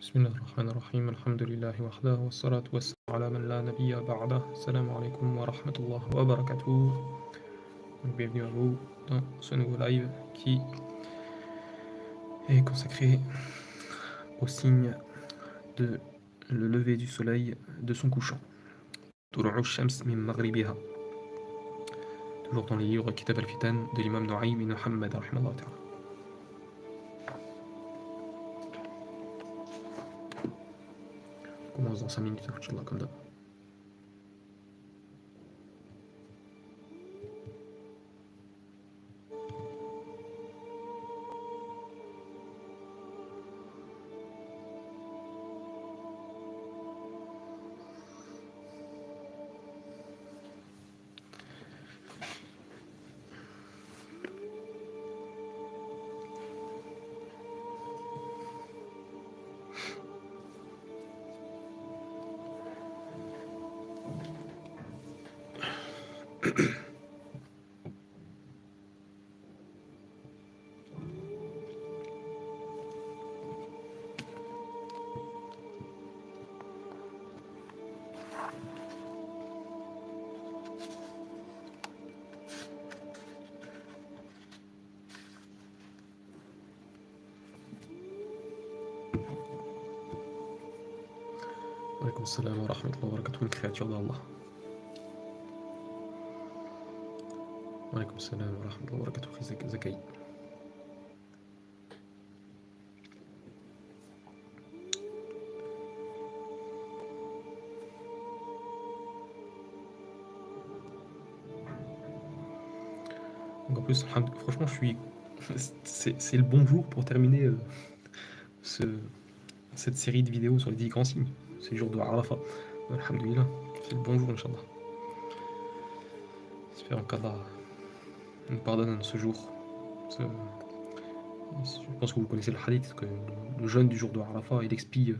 بسم الله الرحمن الرحيم الحمد لله وحده والصلاة والسلام على من لا نبي بعده. Salam alaikum wa rahmatullah wa barakatuh. Bienvenue à vous dans ce nouveau live qui est consacré au signe de le lever du soleil de son couchant. Tulu'u shams min maghribiha. Toujours dans les livres Kitab al-Fitan de l'imam Nu'aym bin Muhammad rahimahullah ta'ala. On commence dans 5 minutes, Inch'Allah, comme d'hab. Alaykoum salam wa rahmatullahi wa barakatuh, une créature d'Allah. Alaykoum salam wa rahmatullahi wa barakatuh, Zakai. Donc en plus, franchement, c'est le bon jour pour terminer cette série de vidéos sur les 10 grands signes. C'est le jour de Arafat. Alhamdulillah, c'est le bon jour, Inch'Allah. Espérons qu'Allah nous pardonne ce jour. Je pense que vous connaissez le hadith, que le jeûne du jour de Arafat, il expie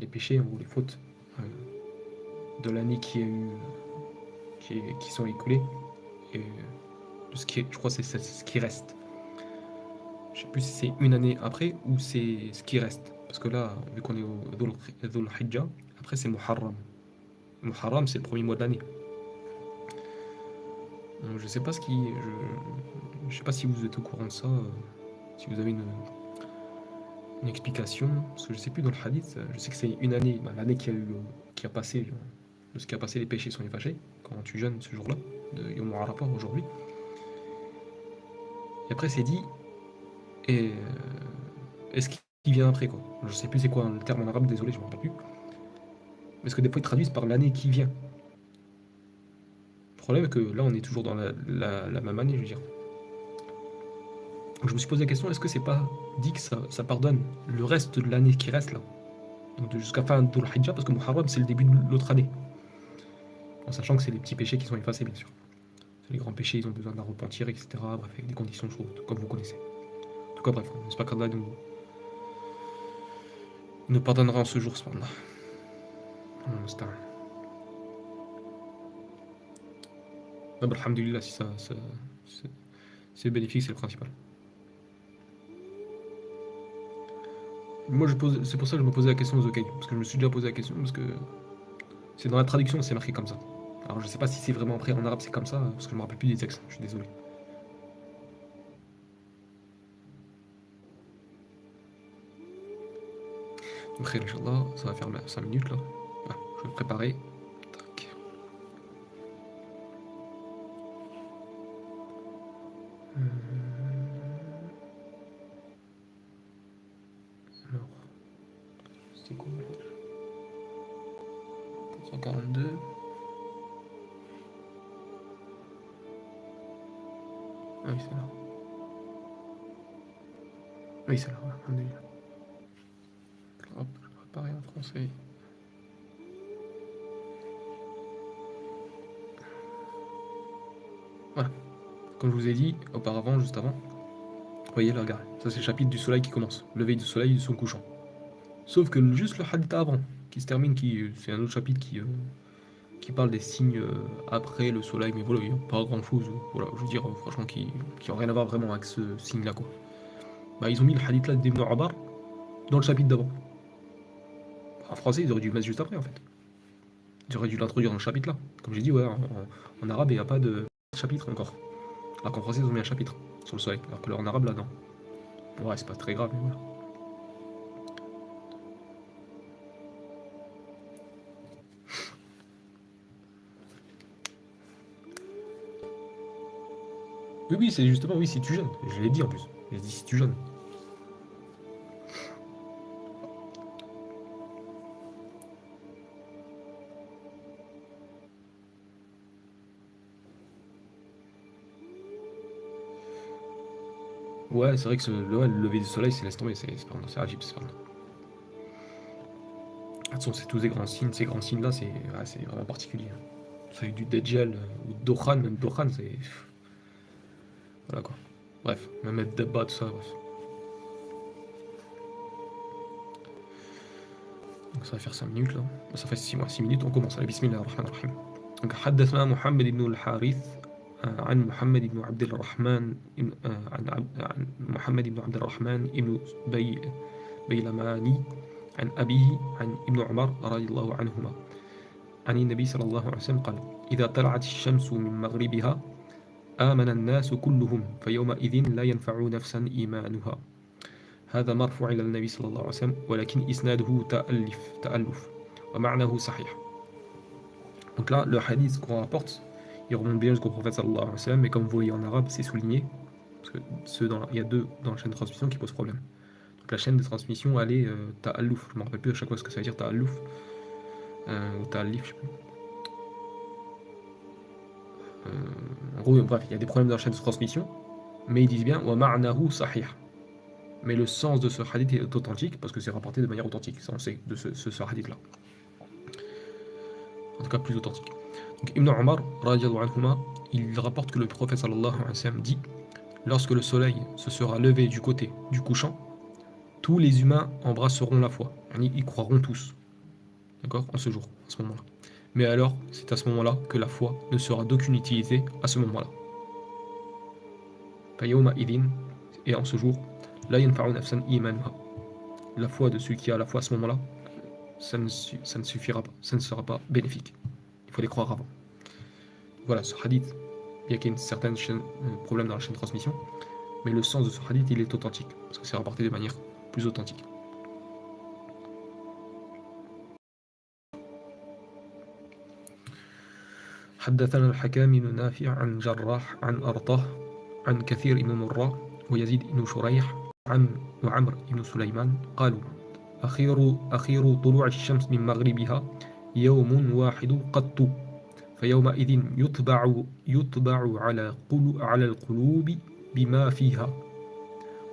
les péchés ou les fautes de l'année qui sont écoulées. Et de ce qui est, je crois que c'est ce qui reste. Je sais plus si c'est une année après ou c'est ce qui reste. Parce que là, vu qu'on est au Dhul Hijjah, après c'est Muharram. Muharram, c'est le premier mois de l'année. Je sais pas je sais pas si vous êtes au courant de ça, si vous avez une explication, parce que je sais plus dans le hadith, je sais que c'est une année, l'année qui a passé, de ce qui a passé, les péchés sont effacés, quand tu jeûnes ce jour-là, de Yom Arafat aujourd'hui. Et après c'est dit, et ce qui vient après quoi. Je sais plus c'est quoi le terme en arabe, désolé, je m'en rappelle plus. Parce que des fois ils traduisent par l'année qui vient. Le problème est que là on est toujours dans la même année, je veux dire. Donc je me suis posé la question, est-ce que c'est pas dit que ça pardonne le reste de l'année qui reste là, donc jusqu'à fin de Hijjah, parce que Muharram c'est le début de l'autre année. En sachant que c'est les petits péchés qui sont effacés bien sûr. Les grands péchés, ils ont besoin d'un repentir, etc. Bref, avec des conditions chaudes, comme vous connaissez. En tout cas, bref, j'espère qu'Allah nous pardonnera en ce jour, subhanallah. Alhamdulillah, si c'est bénéfique, c'est le principal. Moi, c'est pour ça que je me posais la question aux Zakai, parce que je me suis déjà posé la question, parce que c'est dans la traduction, c'est marqué comme ça. Alors je sais pas si c'est vraiment après en arabe c'est comme ça, parce que je me rappelle plus des textes, je suis désolé. Donc Inch'Allah, ça va faire 5 minutes là. Ah, je vais me préparer. Tac. Alors, c'était quoi 142. Ah oui, c'est là. Oui, c'est là, alhamdulillah. Hop, je vais préparer en français. Voilà. Comme je vous ai dit auparavant, juste avant, voyez là, regardez, ça c'est le chapitre du soleil qui commence, lever du soleil de son couchant. Sauf que juste le hadith avant, qui se termine, c'est un autre chapitre qui parle des signes après le soleil, mais voilà, il n'y a pas grand chose, voilà, je veux dire, franchement, qui n'a rien à voir vraiment avec ce signe-là, quoi. Bah, ils ont mis le hadith là d'Ibn Umar, dans le chapitre d'avant. En français, ils auraient dû le mettre juste après, en fait. Ils auraient dû l'introduire dans le chapitre là. Comme j'ai dit, ouais, en arabe, il n'y a pas de chapitre encore. Alors qu'en français, ils ont mis un chapitre sur le soleil. Alors que là, en arabe, là, non. Ouais, c'est pas très grave, mais voilà. Oui, oui, c'est justement, oui, si tu jeûnes. Je l'ai dit en plus. J'ai dit si tu jeûnes. Ouais, c'est vrai que le lever du soleil, c'est laisse tomber, c'est Agib, c'est pas bon. De toute façon, c'est tous ces grands signes-là, c'est vraiment particulier. Celui du Dajjal ou Dokhan, même Dokhan, c'est. Voilà quoi. Bref, même mettre Dabba, tout ça, bref. Donc ça va faire 5 minutes là. Ça fait 6 minutes, on commence. Allez, bismillah ar-Rahman ar-Rahim. Donc, حدثنا محمد بن الحارث عن محمد بن عبد الرحمن عن محمد بن عبد الرحمن بن بيلماني عن أبيه عن ابن عمر رضي الله عنهما عن النبي صلى الله عليه وسلم قال إذا طلعت الشمس من مغربها آمن الناس كلهم فيومئذ لا ينفع نفسا إيمانها هذا مرفوع إلى النبي صلى الله عليه وسلم ولكن إسناده تألف ومعناه صحيح. Donc là, le hadith qu'on rapporte, il remonte bien jusqu'au prophète sallallahu alayhi wa sallam, mais comme vous voyez en arabe, c'est souligné, parce que il y a deux dans la chaîne de transmission qui posent problème. Donc la chaîne de transmission, elle est ta'aluf, je ne me rappelle plus à chaque fois ce que ça veut dire ta'aluf, ou ta'alif, je sais plus. En gros, bref, il y a des problèmes dans la chaîne de transmission, mais ils disent bien wa ma'nahu sahih. Mais le sens de ce hadith est authentique, parce que c'est rapporté de manière authentique, ça on sait, de ce hadith-là. En tout cas, plus authentique. Donc Ibn Omar, radiallahu anhuma, il rapporte que le prophète sallallahu alayhi wa sallam dit lorsque le soleil se sera levé du côté du couchant, tous les humains embrasseront la foi. Ils croiront tous. D'accord? En ce jour, à ce moment-là. Mais alors, c'est à ce moment-là que la foi ne sera d'aucune utilité à ce moment-là. Et en ce jour, la yanfa'u nafsan imanuha. La foi de celui qui a la foi à ce moment-là, ça ne suffira pas, ça ne sera pas bénéfique. Il faut les croire avant. Voilà, ce hadith, bien qu'il y ait une certaine problème dans la chaîne de transmission, mais le sens de ce hadith, il est authentique, parce que c'est rapporté de manière plus authentique. حدثنا الحكام بن نافع عن جراح عن أرطاه عن كثير بن مرة ويزيد بن شريح وعمر بن سليمان قالوا أخير طلوع الشمس من مغربها يوم واحد قط فيومئذ يطبع على القلوب بما فيها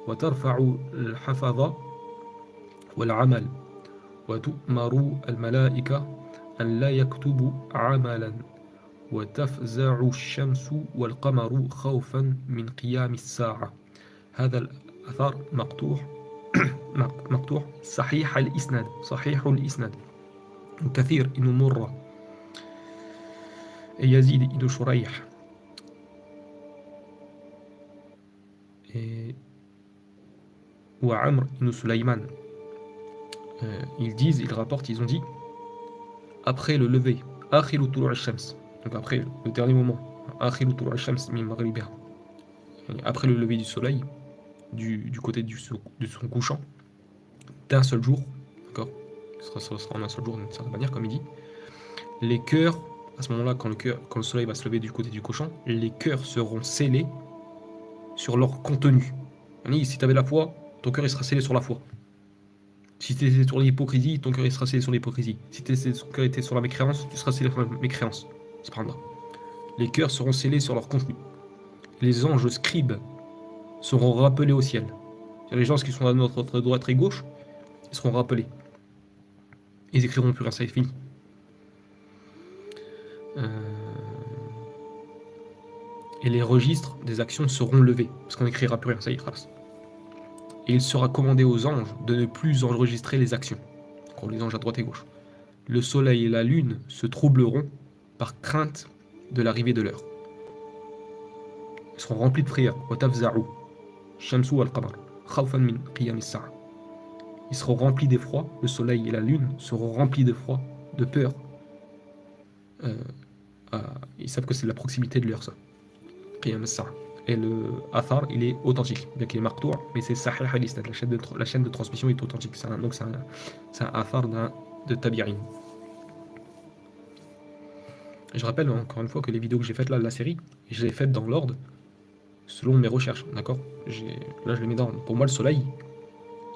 وترفع الحفظ والعمل وتؤمر الملائكة أن لا يكتبوا عملا وتفزع الشمس والقمر خوفا من قيام الساعة. هذا الأثر مقطوع صحيح الإسناد كثير بن مرة يزيد بن شريح وعمر بن سليمان ils rapportent, ils ont dit après le lever آخر طلوع الشمس, donc après le dernier moment آخر طلوع الشمس من مغربها, après le lever du soleil du côté de son couchant d'un seul jour, d'accord, ce sera en un seul jour d'une certaine manière comme il dit, les cœurs à ce moment-là, quand le soleil va se lever du côté du couchant, les cœurs seront scellés sur leur contenu. Si tu avais la foi, ton cœur il sera scellé sur la foi. Si tu étais sur l'hypocrisie, ton cœur il sera scellé sur l'hypocrisie. Si ton cœur était sur la mécréance, il sera scellé sur la mécréance. Les cœurs seront scellés sur leur contenu. Les anges scribes seront rappelés au ciel. Les gens qui sont à notre droite et gauche, ils seront rappelés. Ils écriront plus rien, ça est fini. Et les registres des actions seront levés, parce qu'on n'écrira plus rien, ça y est, trace. Et il sera commandé aux anges de ne plus enregistrer les actions, comme les anges à droite et gauche. Le soleil et la lune se troubleront par crainte de l'arrivée de l'heure. Ils seront remplis de prières. ils seront remplis d'effroi, le soleil et la lune seront remplis d'effroi, de peur. Ils savent que c'est la proximité de leur ça. Qiyam as-sa'a. Et le athar, il est authentique. Donc il est martour, mais c'est sahih al-isnad. La chaîne de transmission est authentique. Donc c'est un athar de tabi'in. Je rappelle encore une fois que les vidéos que j'ai faites là de la série, je les ai faites dans l'ordre selon mes recherches, d'accord. Là je les mets dans. Pour moi, le soleil,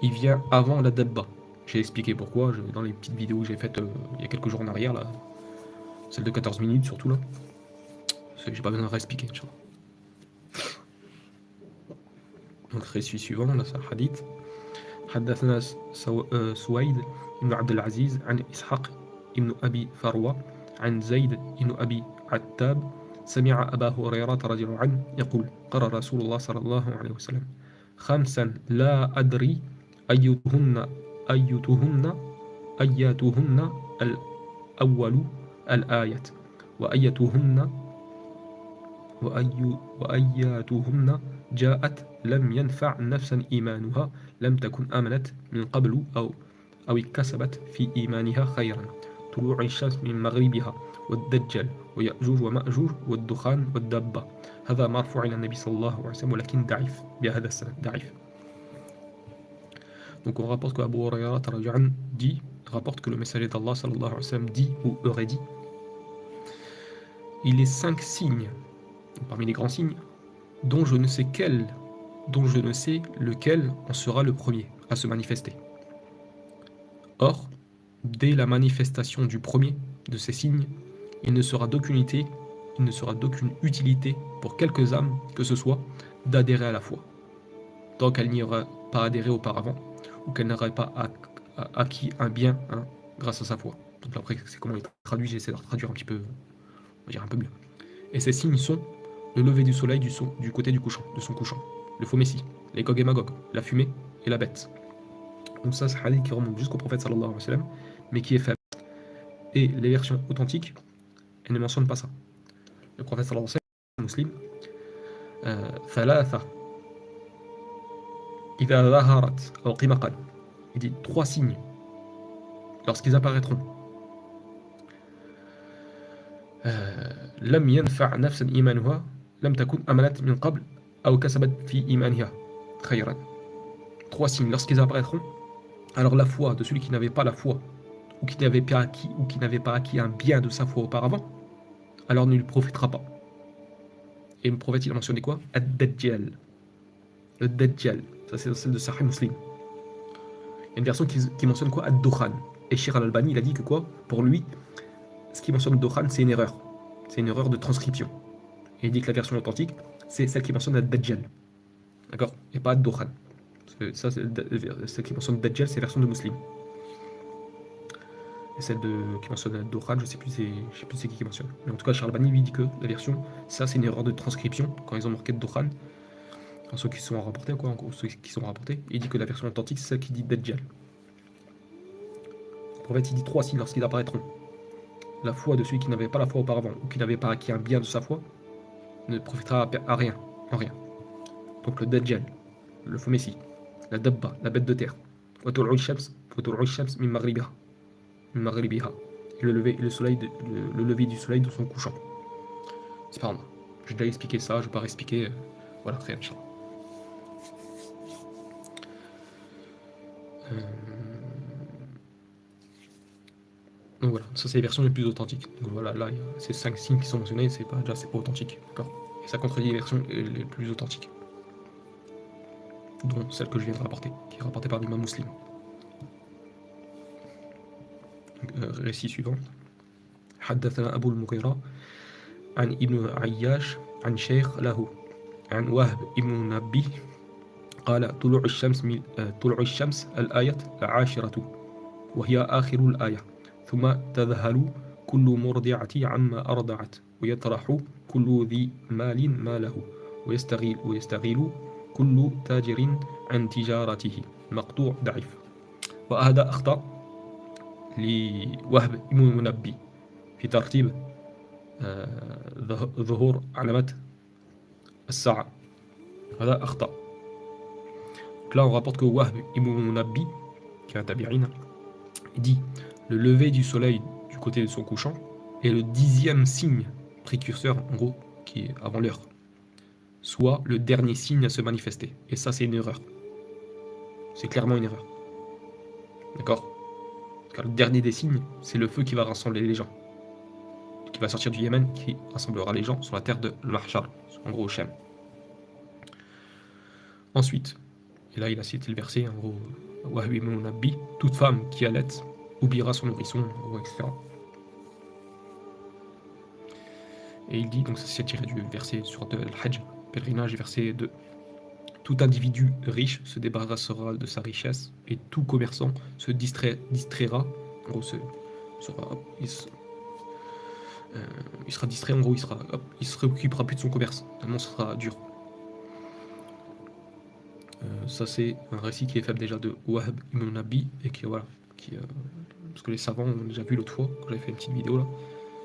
il vient avant la dabba. J'ai expliqué pourquoi dans les petites vidéos que j'ai faites il y a quelques jours en arrière, là, celle de 14 minutes surtout là. J'ai pas besoin de réexpliquer, tu vois. Donc récit suivant, là c'est un hadith. حدثنا سويد بن عبد العزيز عن إسحاق بن أبي فروة عن زيد بن أبي عتاب سمع أبا هريرة رضي الله عنه يقول قال رسول الله صلى الله عليه وسلم خمسا لا أدري أيتهن الأول الآية وأياتهن جاءت لم ينفع نفسا إيمانها لم تكن آمنت من قبل أو اكتسبت في إيمانها خيرا طلوع الشمس من مغربها والدجال ويأجوج ومأجوج والدخان والدابة هذا مرفوع إلى النبي صلى الله عليه وسلم ولكن ضعيف بهذا السند ضعيف. Donc on rapporte que Abu Huraira dit, rapporte que le messager d'Allah sallallahu alayhi wa sallam dit ou aurait dit il est 5 signes parmi les grands signes dont je ne sais lequel en sera le premier à se manifester. Or, dès la manifestation du premier de ces signes, il ne sera d'aucune utilité pour quelques âmes que ce soit d'adhérer à la foi, tant qu'elle n'y aura pas adhéré auparavant ou qu'elle n'aurait pas acquis un bien grâce à sa foi. Donc après, c'est comment il traduit, j'essaie de traduire un petit peu, on va dire un peu mieux. Et ces signes sont le lever du soleil du côté de son couchant, le faux messie, les Gog et Magog, la fumée et la bête. Donc ça, c'est un hadith qui remonte jusqu'au prophète sallallahu alayhi wa sallam, mais qui est faible. Et les versions authentiques, elles ne mentionnent pas ça. Le prophète sallallahu alayhi wa sallam, muslim, thalatha, idha dhaharat, aw qimaqan, il dit 3 signes, lorsqu'ils apparaîtront. Lam yanfa' nafsan imanuha lam takun amanat min qabl aw kasabat fi imaniha khayran. 3 signes lorsqu'ils apparaîtront, alors la foi de celui qui n'avait pas la foi ou qui n'avait pas acquis un bien de sa foi auparavant, alors ne lui profitera pas. Et le prophète il a mentionné quoi? Ad-Dajjal. Le Dajjal, ça c'est celle de Sahih Muslim. Il y a une version qui mentionne quoi? Ad-Dukhan. Et Shir al-Albani il a dit que quoi? Pour lui, ce qui mentionne Dukhan c'est une erreur. C'est une erreur de transcription. Et il dit que la version authentique, c'est celle qui mentionne Ad-Dajjal. D'accord? Et pas Ad-Dukhan. Ça, celle qui mentionne Dajjal, c'est la version de Muslim. Et celle qui mentionne Ad-Dukhan, je sais plus c'est qui mentionne. Mais en tout cas, Charles Bani lui dit que la version, ça c'est une erreur de transcription. Quand ils ont marqué Dukhan, ceux qui sont rapportés, il dit que la version authentique, c'est celle qui dit Dajjal. Le prophète, il dit 3 signes lorsqu'ils apparaîtront. La foi de celui qui n'avait pas la foi auparavant ou qui n'avait pas acquis un bien de sa foi ne profitera à rien, en rien. Donc le Dajjal, le faux messie, la Dabba, la bête de terre, wa tul'u shams min maghribiha, et le lever du soleil de son couchant. C'est pas moi. J'ai déjà expliqué ça, je ne vais pas réexpliquer. Voilà, très bien. Donc voilà, ça c'est les versions les plus authentiques. Donc voilà, là il y a ces 5 signes qui sont mentionnés, c'est pas authentique, d'accord. Et ça contredit les versions les plus authentiques, dont celle que je viens de rapporter, qui est rapportée par l'imam Muslim. Récit suivant. حدثنا أبو المغيرة عن ابن عياش عن شيخ له عن وهب ابن منبه قال طلوع الشمس الآية العاشرة وهي آخر الآية ثم تذهل كل مرضعة عما أرضعت ويطرح كل ذي مال ماله ويستغيل كل تاجر عن تجارته مقطوع ضعيف. وهذا أخطأ لوهب ابن منبه في ترتيب ظهور علامات الساعة. هذا أخطأ. Donc là on rapporte que Wahb ibn Munabbi, qui qui est un tabi'in, il dit le lever du soleil du côté de son couchant est le 10e signe précurseur, en gros, qui est avant l'heure, soit le dernier signe à se manifester. Et ça, c'est une erreur. C'est clairement une erreur. D'accord? Car le dernier des signes, c'est le feu qui va rassembler les gens, qui va sortir du Yémen, qui rassemblera les gens sur la terre de l'Ahshar, en gros Shem. Ensuite, et là il a cité le verset, en gros, Wahbi ibn Nabbi, toute femme qui allait oubliera son nourrisson, etc. Et il dit, donc ça c'est tiré du verset sur Al-Hajj, pèlerinage, verset 2. Tout individu riche se débarrassera de sa richesse et tout commerçant se distraira, en gros, il sera distrait, en gros, il se préoccupera plus de son commerce, tellement ce sera dur. Ça c'est un récit qui est faible déjà de Wahb ibn Nabi et qui voilà, parce que les savants ont déjà vu l'autre fois quand j'avais fait une petite vidéo là,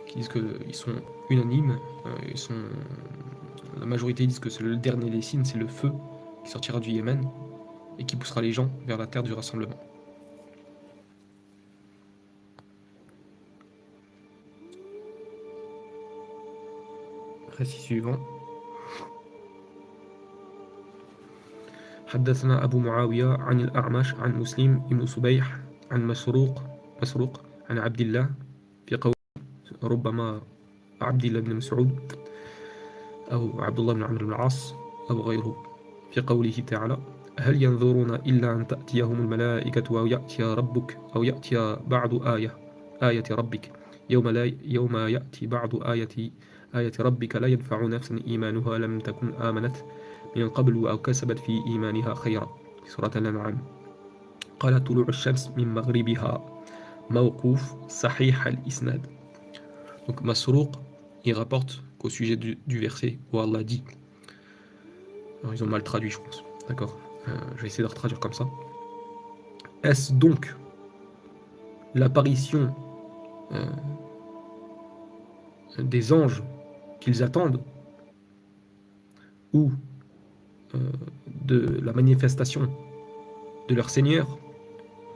qui disent qu'ils sont unanimes, la majorité disent que c'est le dernier des signes, c'est le feu qui sortira du Yémen et qui poussera les gens vers la terre du rassemblement. Récit suivant. حدثنا أبو معاوية عن الأعمش عن مسلم بن صبيح عن مسروق عن عبد الله في قول ربما عبد الله بن مسعود أو عبد الله بن عمرو بن العاص أو غيره في قوله تعالى هل ينظرون إلا أن تأتيهم الملائكة أو يأتي ربك أو يأتي بعض آية ربك يوم يأتي بعض آية ربك لا ينفع نفسا إيمانها لم تكن آمنت من قبل أو كسبت في إيمانها خيرا سورة الأنعام قال طلوع الشمس من مغربها موقوف صحيح الإسناد. Donc Masrouq il rapporte qu'au sujet du verset où Allah dit, alors ils ont mal traduit je pense, d'accord, je vais essayer de retraduire comme ça. Est-ce donc l'apparition des anges qu'ils attendent ou de la manifestation de leur Seigneur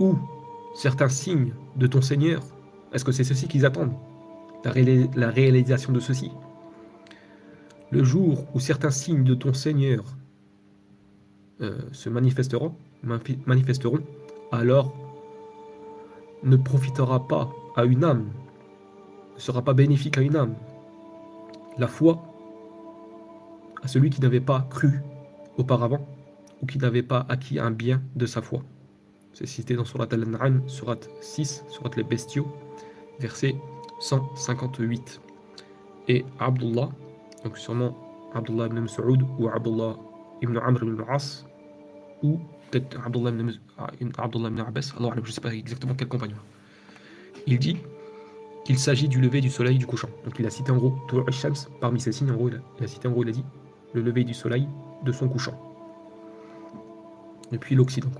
ou certains signes de ton Seigneur? Est-ce que c'est ceci qu'ils attendent, la réalisation de ceci? Le jour où certains signes de ton Seigneur se manifesteront, alors ne profitera pas à une âme, ne sera pas bénéfique à une âme la foi à celui qui n'avait pas cru auparavant ou qui n'avait pas acquis un bien de sa foi. C'est cité dans Surat Al-An'am, Surat 6, Surat les Bestiaux, verset 158. Et Abdullah, donc sûrement Abdullah ibn Mas'ud ou Abdullah ibn Amr ibn al-As, ou peut-être Abdullah ibn Abbas, alors je ne sais pas exactement quel compagnon. Il dit qu'il s'agit du lever du soleil du couchant. Donc il a cité en gros Tur al-Shams, parmi ces signes, en gros, il a cité en gros, il a dit le lever du soleil de son couchant, depuis l'Occident.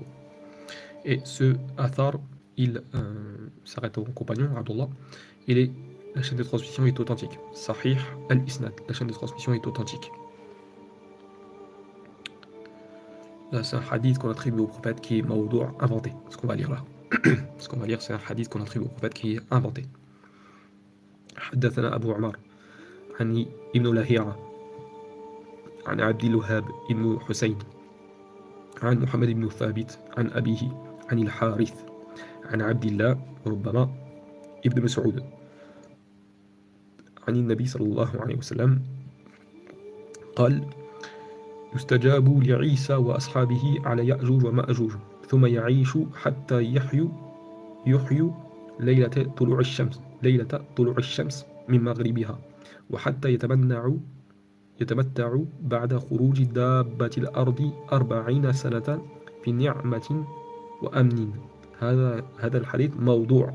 Et ce Athar, il s'arrête au compagnon, Abdullah, la chaîne de transmission est authentique. Sahih al-Isnad, la chaîne de transmission est authentique. Là, c'est un hadith qu'on attribue au prophète qui est maudou', inventé. Ce qu'on va lire là. Ce qu'on va lire, c'est un hadith qu'on attribue au prophète qui est inventé. حدثنا أبو عمر عن ابن لهيعة عن عبد الوهاب بن حسين عن محمد بن ثابت عن أبيه عن الحارث عن عبد الله ربما ابن مسعود عن النبي صلى الله عليه وسلم قال يستجاب لعيسى وأصحابه على يأجوج ومأجوج ثم يعيش حتى يحيوا ليلة طلوع الشمس من مغربها وحتى يتمتعوا بعد خروج دابة الأرض 40 سنة في نعمة وأمن. هذا الحديث موضوع.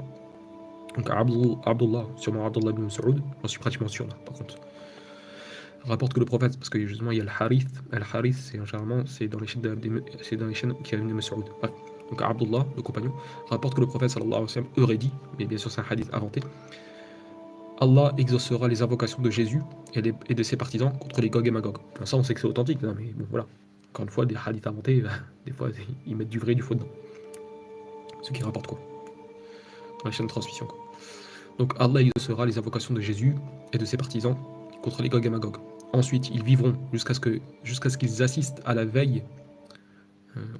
Donc Abdullah, sûrement Abdullah ibn Mas'ud, j'en suis pratiquement sûr là par contre, rapporte que le prophète, parce que justement il y a Al-Harith, c'est dans les chaînes qui viennent de Mas'ud. Ouais. Donc Abdullah, le compagnon, rapporte que le prophète sallallahu alayhi wa sallam aurait dit, mais bien sûr c'est un hadith inventé, Allah exaucera les invocations de Jésus et de ses partisans contre les Gog et Magog. Bon, ça on sait que c'est authentique, non, mais bon voilà. Encore une fois, des hadiths inventés, des fois ils mettent du vrai et du faux dedans. Ceux qui rapportent quoi dans la chaîne de transmission, quoi. Donc Allah exaucera les invocations de Jésus et de ses partisans contre les Gog et Magog. Ensuite, ils vivront jusqu'à ce qu'ils assistent à la veille,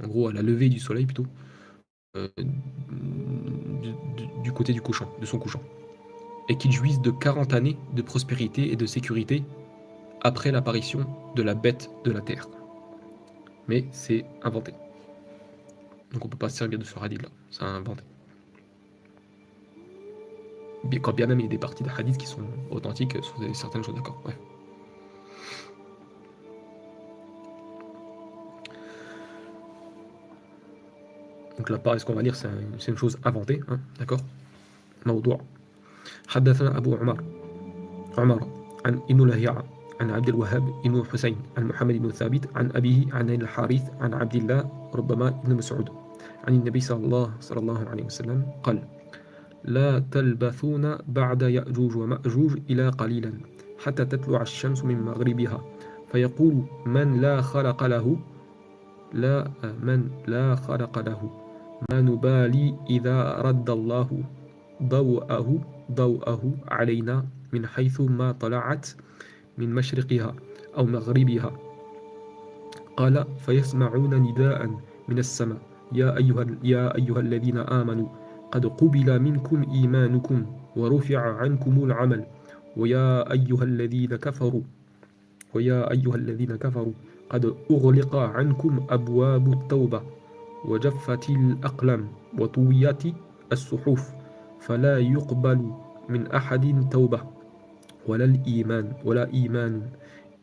en gros à la levée du soleil plutôt, du côté du couchant, de son couchant. Et qu'ils jouissent de 40 années de prospérité et de sécurité après l'apparition de la bête de la terre. Mais c'est inventé. Donc on ne peut pas se servir de ce hadith là, c'est inventé. Quand bien même il y a des parties de hadith qui sont authentiques sur certaines choses, d'accord. Bref. Donc là, pareil, ce qu'on va lire, c'est une chose inventée, hein, d'accord. موضوع حدثنا أبو عمر عن ابن لهيعة عن عبد الوهاب بن حسين عن محمد بن ثابت عن أبيه عن الحارث عن عبد الله ربما ابن مسعود عن النبي صلى الله عليه وسلم قال لا تلبثون بعد يأجوج ومأجوج إلى قليلا حتى تطلع الشمس من مغربها فيقول من لا خلق له ما نبالي إذا رد الله ضوءه علينا من حيث ما طلعت من مشرقها أو مغربها قال فيسمعون نداء من السماء يا أيها الذين آمنوا قد قبل منكم إيمانكم ورفع عنكم العمل ويا أيها الذين كفروا قد أغلق عنكم أبواب التوبة وجفت الأقلام وطويت الصحف فلا يقبل من أحد توبة ولا إيمان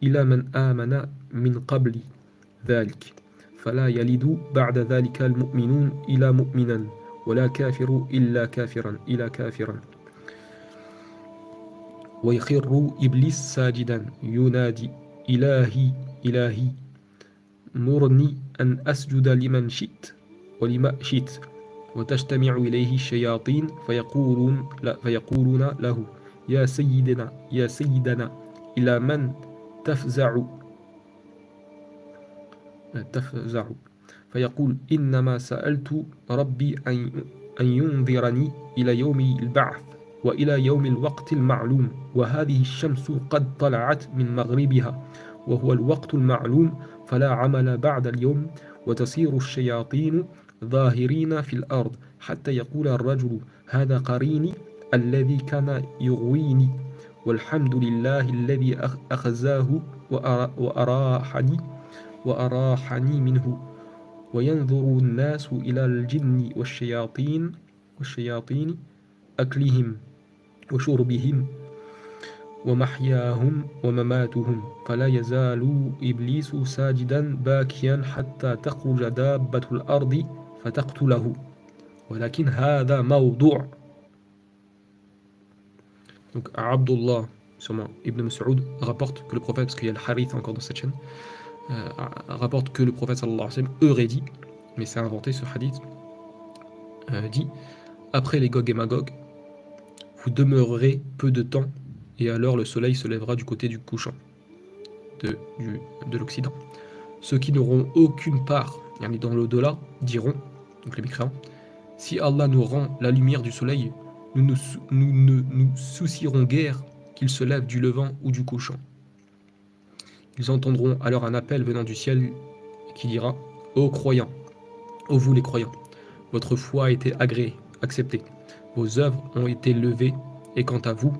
إلى من آمن من قبل ذلك فلا يلد بعد ذلك المؤمنون إلى مؤمنا ولا كافر إلا كافرا ويخر إبليس ساجدا ينادي إلهي مرني أن أسجد لمن شئت ولما شئت وتجتمع إليه الشياطين فيقولون له يا سيدنا إلى من تفزع فيقول إنما سألت ربي أن ينذرني إلى يوم البعث وإلى يوم الوقت المعلوم وهذه الشمس قد طلعت من مغربها وهو الوقت المعلوم فلا عمل بعد اليوم وتصير الشياطين ظاهرين في الأرض حتى يقول الرجل هذا قريني الذي كان يغويني والحمد لله الذي أخزاه وأراحني منه وينظر الناس إلى الجن والشياطين أكلهم وشربهم ومحياهم ومماتهم فلا يزال إبليس ساجدا باكيا حتى تخرج دابة الأرض فتقتله ولكن هذا موضوع. Donc Abdullah, sûrement Ibn Mas'ud, rapporte que le prophète, parce qu'il y a le Harith encore dans cette chaîne, rapporte que le prophète sallallahu alayhi wa sallam aurait dit, mais c'est inventé ce hadith, dit après les Gog et Magog, vous demeurerez peu de temps et alors le soleil se lèvera du côté du couchant, de l'Occident. Ceux qui n'auront aucune part dans l'au-delà diront, donc les mécréants, si Allah nous rend la lumière du soleil, nous ne nous soucierons guère qu'il se lève du levant ou du couchant. Ils entendront alors un appel venant du ciel qui dira « Ô croyants, ô vous les croyants, votre foi a été agréée, acceptée, vos œuvres ont été levées, et quant à vous,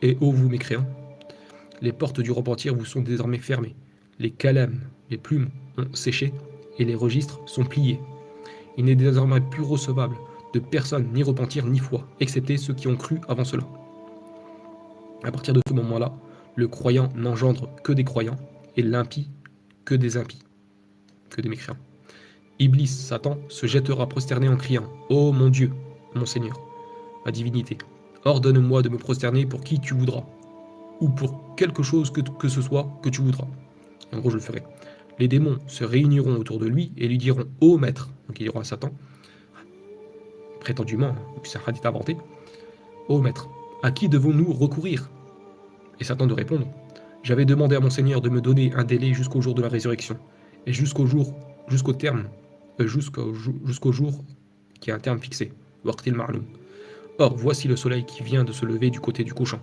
et ô vous mécréants, les portes du repentir vous sont désormais fermées, les calèmes, les plumes ont séché, et les registres sont pliés. Il n'est désormais plus recevable de personne ni repentir ni foi, excepté ceux qui ont cru avant cela. À partir de ce moment-là, le croyant n'engendre que des croyants, et l'impie que des impies, que des mécréants. Iblis, Satan, se jettera prosterné en criant « Ô mon Dieu, mon Seigneur, ma divinité, ordonne-moi de me prosterner pour qui tu voudras, ou pour quelque chose que ce soit que tu voudras. » En gros, je le ferai. Les démons se réuniront autour de lui et lui diront « Ô maître », donc il dira à Satan, prétendument, c'est un hadith inventé, « Ô maître, à qui devons-nous recourir ?» Et Satan de répondre, « J'avais demandé à mon Seigneur de me donner un délai jusqu'au jour de la résurrection, et jusqu'au jour qui est un terme fixé. Waqtil ma'loum. Or, voici le soleil qui vient de se lever du côté du couchant,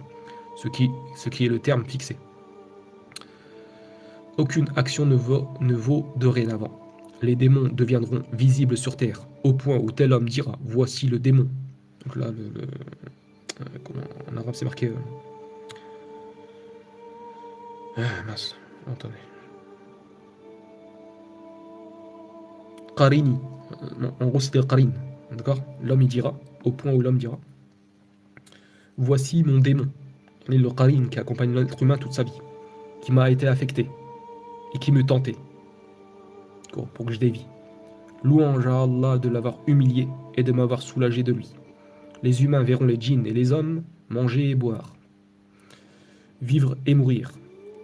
ce qui est le terme fixé. Aucune action ne vaut dorénavant. Les démons deviendront visibles sur terre, au point où tel homme dira « Voici le démon ». Donc là, en arabe, c'est marqué... mince, attendez. Qarini. En gros, c'était Qarin. D'accord. L'homme, il dira, au point où l'homme dira « Voici mon démon ». Le Qarin qui accompagne l'être humain toute sa vie, qui m'a été affecté et qui me tentait pour que je dévie. Louange à Allah de l'avoir humilié et de m'avoir soulagé de lui. Les humains verront les djinns et les hommes manger et boire, vivre et mourir.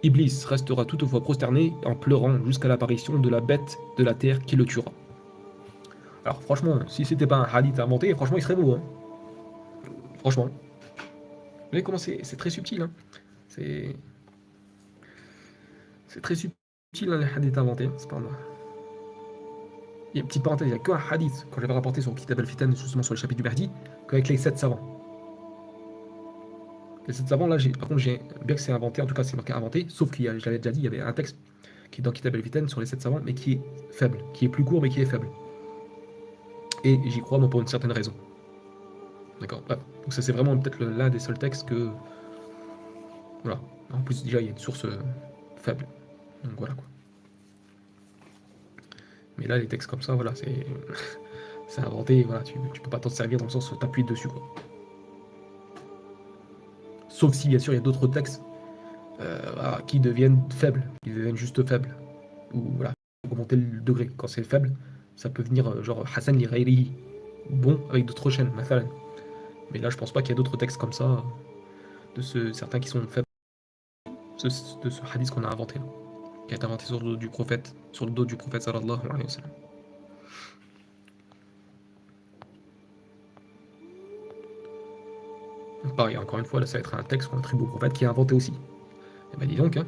Iblis restera toutefois prosterné en pleurant jusqu'à l'apparition de la bête de la terre qui le tuera. Alors franchement, si c'était pas un hadith inventé, franchement il serait beau. Hein. Franchement. Vous voyez comment c'est très subtil. Hein. C'est très subtil hein, les hadiths inventés. C'est pas mal. Il y a une petite parenthèse, il n'y a qu'un hadith, quand j'avais rapporté sur Kitab al-Fitan, justement sur le chapitre du Mahdi, qu'avec les 7 savants. Les 7 savants, là, par contre, bien que c'est inventé, en tout cas c'est marqué inventé, sauf qu'il y a, je l'avais déjà dit, il y avait un texte qui est dans Kitab al-Fitan sur les 7 savants, mais qui est faible, qui est plus court, mais qui est faible. Et j'y crois, moi, pour une certaine raison. D'accord. Ouais. Donc ça, c'est vraiment peut-être l'un des seuls textes que... Voilà. En plus, déjà, il y a une source faible. Donc voilà, quoi. Mais là, les textes comme ça, voilà, c'est inventé, voilà, tu peux pas t'en servir dans le sens où t'appuies dessus, quoi. Sauf si, bien sûr, il y a d'autres textes voilà, qui deviennent faibles, qui deviennent juste faibles. Ou voilà, augmenter le degré. Quand c'est faible, ça peut venir genre Hassan li ghayrihi, bon, avec d'autres chaînes, mathalan. Mais là, je pense pas qu'il y a d'autres textes comme ça, certains qui sont faibles, de ce hadith qu'on a inventé, là, qui a été inventé sur le dos du prophète, sallallahu alayhi wa sallam. Pareil, encore une fois, là, ça va être un texte qu'on attribue au prophète qui a inventé aussi. Et ben dis donc, hein.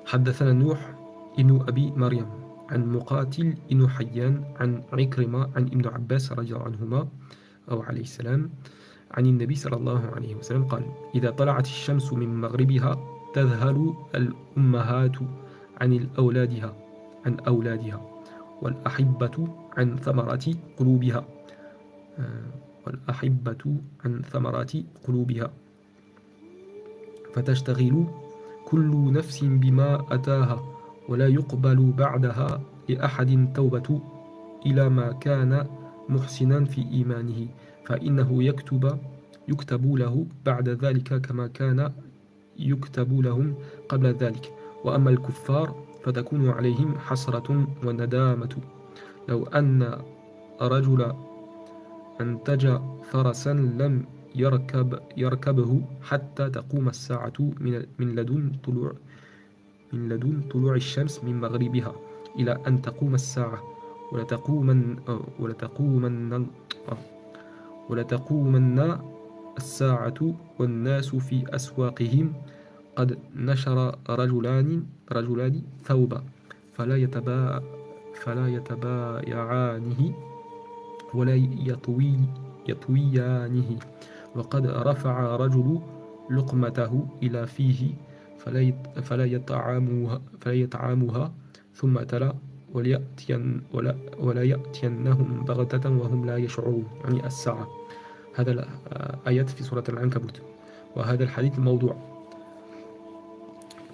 حدثنا نوح ابن أبي مريم عن مقاتل ابن حيان عن عكرمة عن ابن عباس رضي الله عنهما أو عليه السلام عن النبي صلى الله عليه وسلم قال إذا طلعت الشمس من مغربها تذهل الأمهات عن أولادها والأحبة عن ثمرات قلوبها فتشتغل كل نفس بما أتاها ولا يقبل بعدها لأحد توبة إلى ما كان محسنا في إيمانه فإنه يكتب له بعد ذلك كما كان يكتب لهم قبل ذلك وأما الكفار فتكون عليهم حسرة وندامة لو أن رجل أنتج فرسا لم يركبه حتى تقوم الساعة من لدن طلوع الشمس من مغربها إلى أن تقوم الساعة ولتقومن الساعة والناس في أسواقهم قد نشر رجلان ثوبا فلا يتبايعانه ولا يطويانه وقد رفع رجل لقمته إلى فيه فلا يطعمها ثم تلا ولا يأتينهم بغتة وهم لا يشعرون يعني الساعة هذا الآيات في سورة العنكبوت وهذا الحديث الموضوع.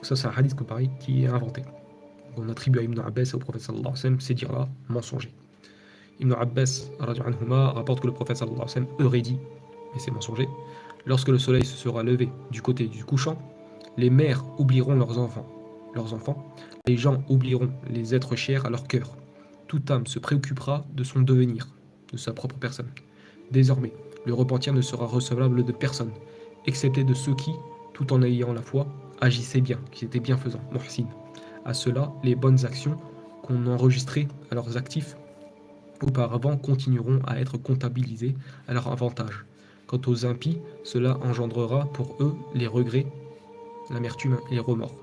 Ça c'est un hadith pareil qui est inventé. On attribue à Ibn Abbas et au prophète sallallahu alayhi wa sallam ces dires-là mensongers. Ibn Abbas rapporte que le prophète sallallahu alayhi wa sallam aurait dit, et c'est mensonger, lorsque le soleil se sera levé du côté du couchant, les mères oublieront leurs enfants, les gens oublieront les êtres chers à leur cœur. Toute âme se préoccupera de son devenir, de sa propre personne. Désormais, le repentir ne sera recevable de personne, excepté de ceux qui, tout en ayant la foi, agissaient bien, qui étaient bienfaisants, muhsin. À cela, les bonnes actions qu'on enregistrait à leurs actifs auparavant continueront à être comptabilisées à leur avantage. Quant aux impies, cela engendrera pour eux les regrets, l'amertume et les remords.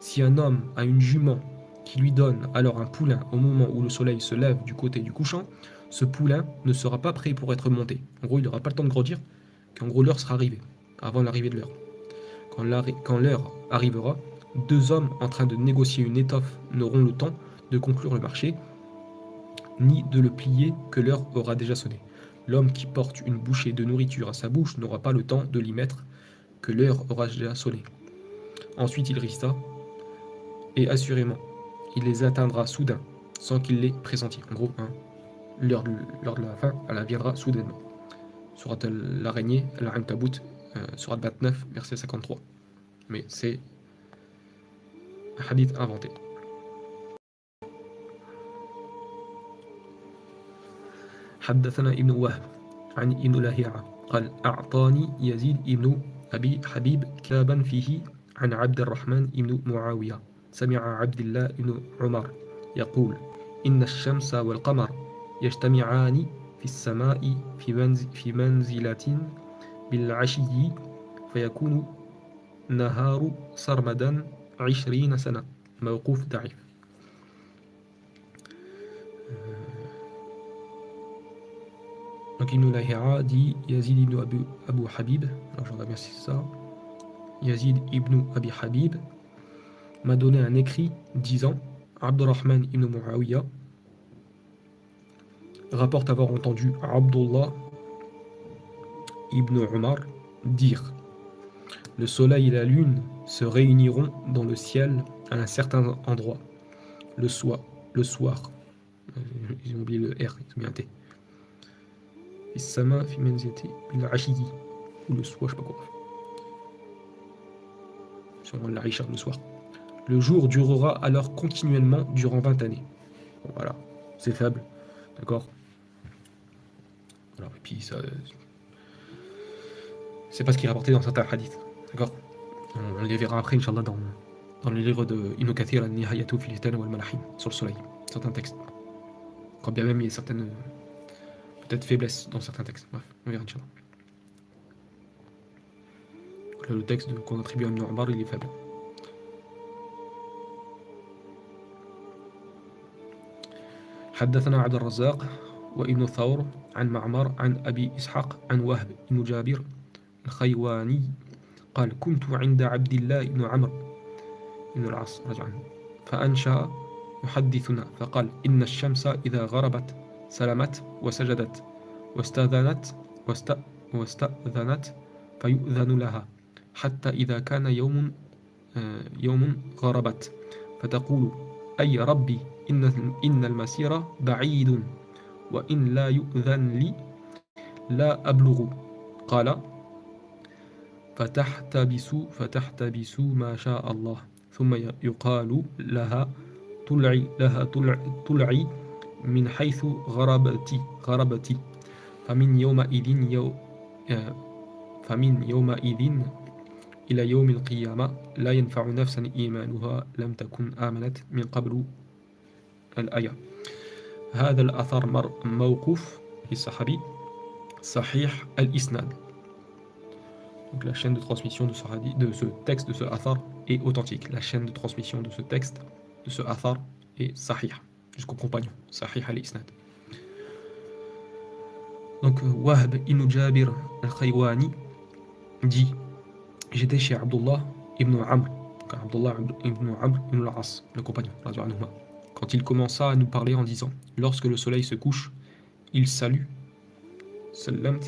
Si un homme a une jument qui lui donne alors un poulain au moment où le soleil se lève du côté du couchant, ce poulain ne sera pas prêt pour être monté. En gros, il n'aura pas le temps de grandir, qu'en gros l'heure sera arrivée, avant l'arrivée de l'heure. Quand l'heure arrivera, deux hommes en train de négocier une étoffe n'auront le temps de conclure le marché, ni de le plier que l'heure aura déjà sonné. L'homme qui porte une bouchée de nourriture à sa bouche n'aura pas le temps de l'y mettre que l'heure aura déjà sonné. Ensuite il resta, et assurément, il les atteindra soudain, sans qu'il les pressenti. En gros, hein, l'heure de la fin, elle viendra soudainement. Surat l'araignée, Al-Ankabut, surat 29, verset 53. Mais c'est un hadith inventé. حدثنا ابن وهب عن ابن لهيعة قال أعطاني يزيد ابن أبي حبيب كتابا فيه عن عبد الرحمن ابن معاوية سمع عبد الله بن عمر يقول إن الشمس والقمر يجتمعان في السماء في منزلة بالعشي فيكون نهار سرمدا 20 سنة موقوف ضعيف. Donc Ibn Lahira dit Yazid ibn Abu Habib, alors je regarde si c'est ça, Yazid ibn Abi Habib m'a donné un écrit disant Abdurrahman ibn Muawiyah rapporte avoir entendu Abdullah ibn Umar dire le soleil et la lune se réuniront dans le ciel à un certain endroit le soir. Ils ont oublié le R, ils ont mis un T. Sama fi manzilati bil ashiyi, ou le soir, je sais pas quoi. Sûrement l'Aïcha, le soir. Le jour durera alors continuellement durant 20 années. Bon, voilà, c'est faible, d'accord. Alors, et puis ça, c'est pas ce qui est rapporté dans certains hadiths, d'accord. On les verra après, Inch'Allah, dans le livre de Ibn Kathir, Al-Nihayatu fil Fitan wal Malahim, sur le soleil, certains textes. Quand bien même il y a certaines peut-être faiblesses dans certains textes. Bref, on verra, Inch'Allah. Le texte qu'on attribue à Ibn Umar, il est faible. حدثنا عبد الرزاق وابن ثور عن معمر عن أبي إسحاق عن وهب بن جابر الخيواني قال كنت عند عبد الله بن عمرو بن العاص رضي عنه فأنشأ يحدثنا فقال إن الشمس إذا غربت سلمت وسجدت واستأذنت فيؤذن لها حتى إذا كان يوم غربت فتقول أي ربي إن المسير بعيد وإن لا يؤذن لي لا أبلغ قال فتحتبس ما شاء الله ثم يقال لها طلعي من حيث غربتي فمن يومئذ إلى يوم القيامة لا ينفع نفسا إيمانها لم تكن آمنت من قبل الآية. هذا الأثر موقوف للصحابي صحيح الإسناد. Donc la chaîne de transmission de ce texte, de ce athar, est authentique. La chaîne de transmission de ce texte, de ce athar, est sahih, jusqu'au compagnon, sahih al-isnad. Donc Wahb ibn Jabir al-Khaywani dit j'étais chez Abdullah ibn Amr, Abdullah ibn Amr ibn al-As, le compagnon, quand il commença à nous parler en disant lorsque le soleil se couche, il salue, salamt,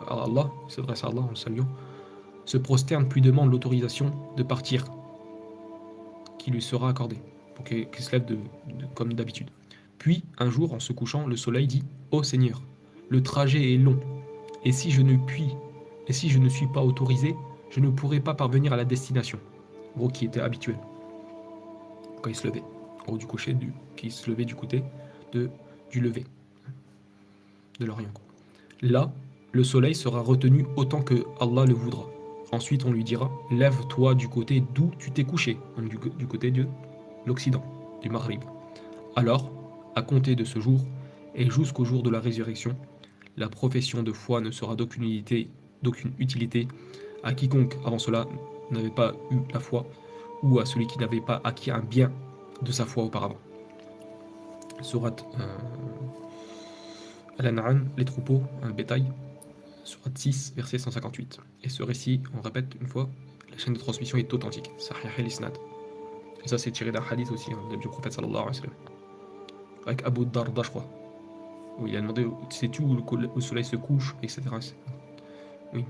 Allah, il s'adresse à Allah en le saluant, se prosterne puis demande l'autorisation de partir, qui lui sera accordée, pour qu'il se lève comme d'habitude. Puis, un jour, en se couchant, le soleil dit « Ô Seigneur, le trajet est long, et si je ne suis pas autorisé, je ne pourrai pas parvenir à la destination. » En gros, qui était habituel, quand il se levait, en gros du coucher, qui se levait du côté du lever, de l'Orient. Là, le soleil sera retenu autant que Allah le voudra. Ensuite, on lui dira « Lève-toi du côté d'où tu t'es couché, donc du côté de l'Occident, du Maghrib. » Alors, à compter de ce jour, et jusqu'au jour de la résurrection, la profession de foi ne sera d'aucune utilité à quiconque avant cela n'avait pas eu la foi, ou à celui qui n'avait pas acquis un bien de sa foi auparavant. Sourate Al-An'am, les troupeaux, un bétail, Sourate 6, verset 158. Et ce récit, on répète une fois, la chaîne de transmission est authentique, Sahih al-Isnad. Et ça, c'est tiré d'un hadith aussi, hein, du prophète sallallahu alayhi wa sallam. Avec Abu Darda, je crois. Où il a demandé, sais-tu où le soleil se couche, etc. Oui.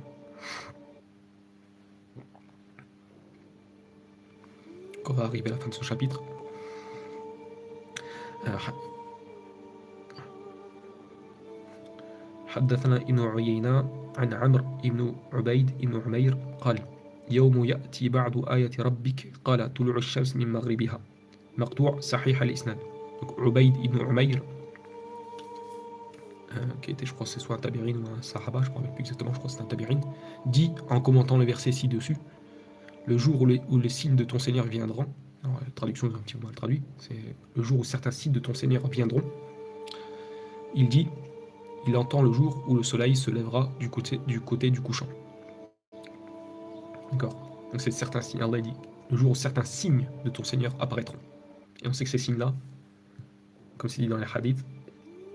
Quand on va arriver à la fin de ce chapitre. حدثنا ابن عيينة عن عمرو بن عبيد بن عمير قال يوم يأتي بعد آية ربك قال طلوع الشمس من مغربها مقطوع صحيح الإسناد. Donc Ubayd ibn Umayr, qui était, je crois, c'est soit un tabi'in ou un sahaba, je ne crois plus exactement, je crois que c'est un tabi'in, dit en commentant le verset ci-dessus, le jour où les signes de ton Seigneur viendront, alors la traduction est un petit peu mal traduite, c'est le jour où certains signes de ton Seigneur viendront, il dit, il entend le jour où le soleil se lèvera du côté du couchant. D'accord. Donc c'est certains signes, Allah dit, le jour où certains signes de ton Seigneur apparaîtront. Et on sait que ces signes-là, comme c'est dit dans les hadiths,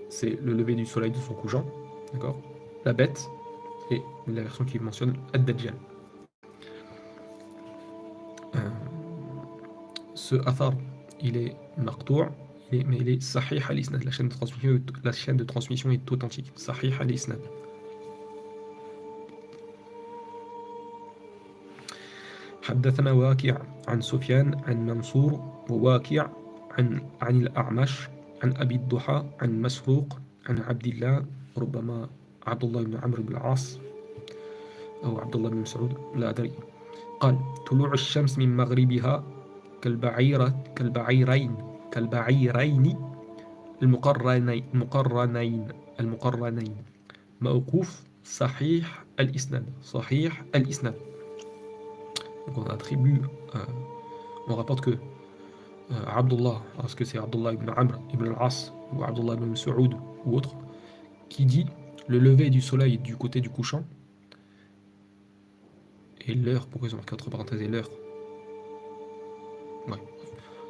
c'est le lever du soleil de son couchant, d'accord, la bête, et la version qui mentionne Ad-Dajjal. Ce athar, il est martour, mais il est sahih al-isnad, la chaîne de transmission est authentique, sahih al-isnad. حدثنا واكع عن سفيان عن منصور وواكع عن الأعمش عن أبي الضحى عن مسروق عن عبد الله، ربما عبد الله بن عمرو بن العاص أو عبد الله بن مسعود لا أدري، قال طلوع الشمس من مغربها كالبعيرين المقرنين موقوف صحيح الإسناد. Donc on attribue, on rapporte que Abdullah, est-ce que c'est Abdullah ibn Amr ibn al-As ou Abdullah ibn Saoud ou autre, qui dit le lever du soleil du côté du couchant et l'heure, pourquoi ils ont marqué entre parenthèses et l'heure, ouais,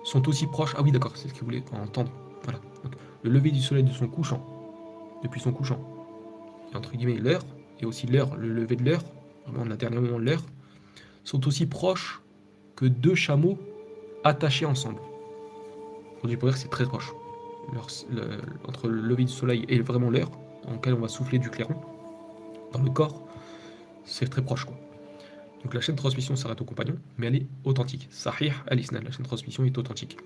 sont aussi proches, ah oui d'accord, c'est ce qu'ils voulaient entendre, voilà. Donc, le lever du soleil de son couchant, depuis son couchant, et entre guillemets l'heure, et aussi l'heure, le lever de l'heure, vraiment le dernier moment de l'heure, sont aussi proches que deux chameaux attachés ensemble. On dit pour dire que c'est très proche. Entre le lever du soleil et vraiment l'heure, dans lequel on va souffler du clairon, dans le corps, c'est très proche, quoi. Donc la chaîne de transmission s'arrête au compagnon, mais elle est authentique. Sahih al-Isnad, la chaîne de transmission est authentique.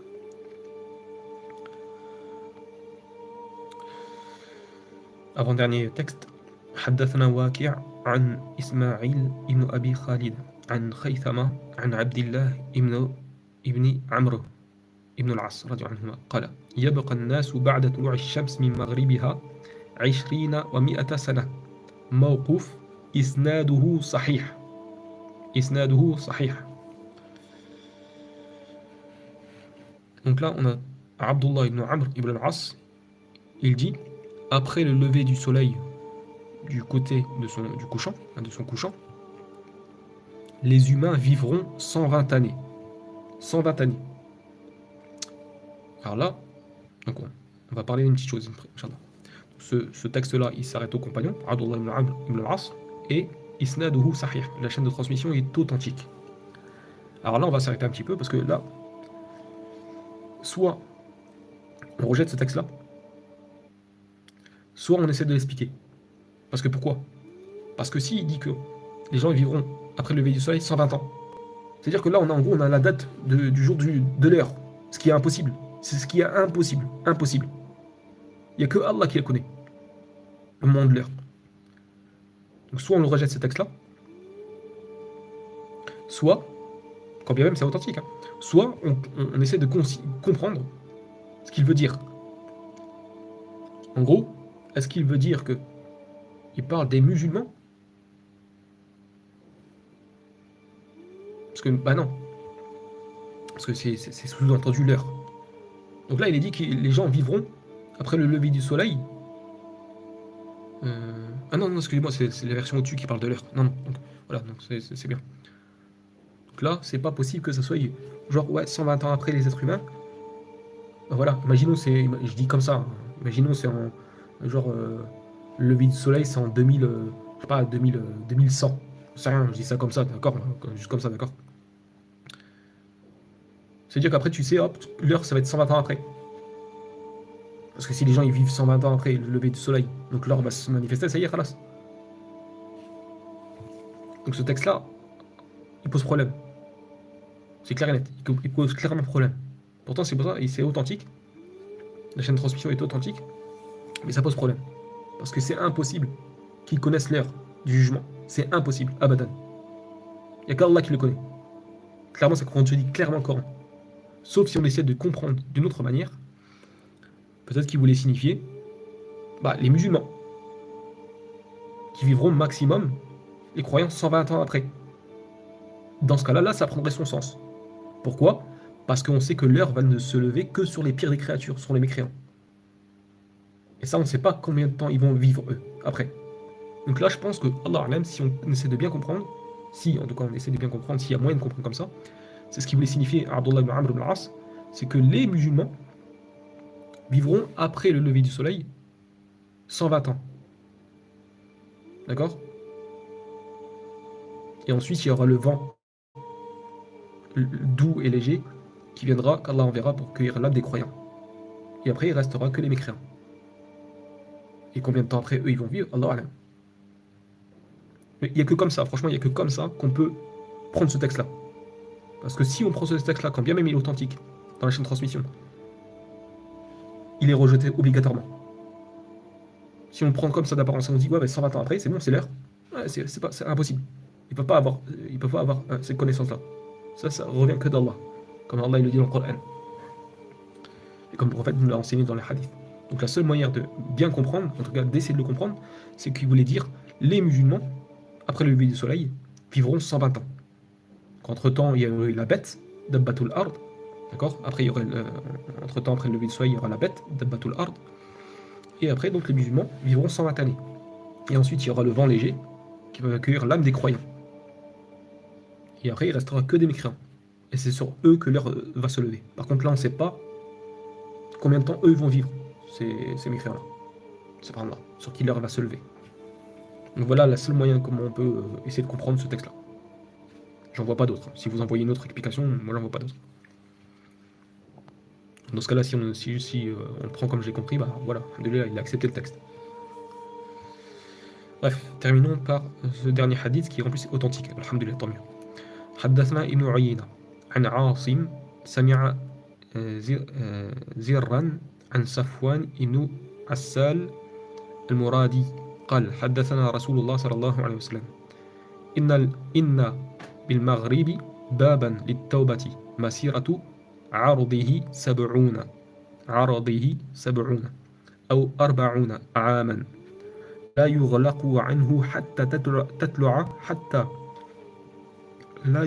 Avant-dernier texte. حدثنا واكع عن إسماعيل ابن أبي خالد عن خيثمة عن عبد الله ابن عمرو ابن العاص رضي الله عنهما قال يبقى الناس بعد طلوع الشمس من مغربها 20 و100 سنة موقوف إسناده صحيح. Donc là on a Abdullah ibn Amr ibn al-As, il dit après le lever du soleil du côté de son couchant, les humains vivront 120 années. 120 années. Alors là, donc on va parler d'une petite chose, Inch'Allah. Ce texte-là, il s'arrête au compagnon, Abdullah ibn Amr ibn al-As, et Isnaduhu Sahih, la chaîne de transmission est authentique. Alors là, on va s'arrêter un petit peu, parce que là, soit on rejette ce texte-là, soit on essaie de l'expliquer. Parce que pourquoi? Parce que s'il dit que les gens vivront après le lever du soleil 120 ans, c'est-à-dire que là, on a la date du jour de l'heure, ce qui est impossible. C'est ce qui est impossible. Impossible. Il n'y a que Allah qui le connaît, le moment de l'heure. Donc soit on le rejette ce texte-là, soit, quand bien même c'est authentique, hein, soit on essaie de comprendre ce qu'il veut dire. En gros, est-ce qu'il veut dire que il parle des musulmans? Parce que, bah non. Parce que c'est sous-entendu l'heure. Donc là, il est dit que les gens vivront après le lever du soleil. Ah non, excusez-moi, c'est la version au-dessus qui parle de l'heure. Non, donc, voilà, donc c'est bien. Donc là, c'est pas possible que ça soit genre, ouais, 120 ans après les êtres humains, Voilà, imaginons, je dis comme ça, hein. Imaginons c'est en genre le lever du soleil c'est en 2000, je sais pas, 2000, 2100. Je sais rien, je dis ça comme ça, d'accord, juste comme ça, d'accord. C'est-à-dire qu'après tu sais, hop, l'heure ça va être 120 ans après. Parce que si les gens ils vivent 120 ans après le lever du soleil, donc l'heure va se manifester, ça y est, khalas. Donc ce texte-là, il pose problème. C'est clair et net, il pose clairement problème. Pourtant c'est pour ça, et c'est authentique, la chaîne de transmission est authentique, mais ça pose problème. Parce que c'est impossible qu'ils connaissent l'heure du jugement. C'est impossible, abadan. Il n'y a qu'Allah qui le connaît. Clairement, ça contredit clairement le Coran. Sauf si on essaie de comprendre d'une autre manière, peut-être qu'il voulait signifier les musulmans, qui vivront maximum, les croyants, 120 ans après. Dans ce cas-là, là, ça prendrait son sens. Pourquoi? Parce qu'on sait que l'heure va ne se lever que sur les pires des créatures, sur les mécréants. Et ça, on ne sait pas combien de temps ils vont vivre, eux, après. Donc là, je pense que, Allah même, si on essaie de bien comprendre, si, en tout cas, on essaie de bien comprendre, s'il y a moyen de comprendre comme ça, c'est ce qui voulait signifier Abdullah ibn Amr ibn al-As, c'est que les musulmans vivront après le lever du soleil 120 ans. D'accord? Et ensuite, il y aura le vent doux et léger qui viendra, qu'Allah enverra pour cueillir l'âme des croyants. Et après, il restera que les mécréants. Et combien de temps après, eux, ils vont vivre? Allah alam. Mais il n'y a que comme ça, franchement, il n'y a que comme ça qu'on peut prendre ce texte-là. Parce que si on prend ce texte-là, quand bien même il est authentique, dans la chaîne de transmission, il est rejeté obligatoirement. Si on le prend comme ça d'apparence, on dit, ouais, 120 ans après, c'est bon, c'est l'heure. Ouais, c'est impossible. Il ne peut pas avoir cette connaissance-là. Ça revient que d'Allah. Comme Allah il le dit dans le Coran. Et comme le prophète nous l'a enseigné dans les hadiths. Donc la seule manière de bien comprendre, en tout cas d'essayer de le comprendre, c'est qu'il voulait dire les musulmans, après le lever du soleil, vivront 120 ans. Entre-temps, il y a eu la bête, Dabbatul Ard. D'accord? Après, il y aurait entre-temps, après le lever du soleil, il y aura la bête, Dabbatul Ard. Et après, donc, les musulmans vivront 120 années. Et ensuite, il y aura le vent léger qui va accueillir l'âme des croyants. Et après, il restera que des mécréants. Et c'est sur eux que l'heure va se lever. Par contre, là, on ne sait pas combien de temps eux vont vivre, ces mécréants-là. C'est par là, sur qui l'heure va se lever. Donc voilà la seule moyen comment on peut essayer de comprendre ce texte-là. J'en vois pas d'autre. Si vous envoyez une autre explication, moi j'en vois pas d'autre. Dans ce cas-là, si on le prend comme j'ai compris, voilà, il a accepté le texte. Bref, terminons par ce dernier hadith qui est en plus authentique. Alhamdulillah, tant mieux. حدثنا ابن عيينة عن عاصم سمع زرا عن صفوان بن عسال المرادي قال حدثنا رسول الله صلى الله عليه وسلم إن بالمغرب بابا للتوبة مسيرة عرضه 70 أو 40 عاما لا يغلق عنه حتى تطلع لا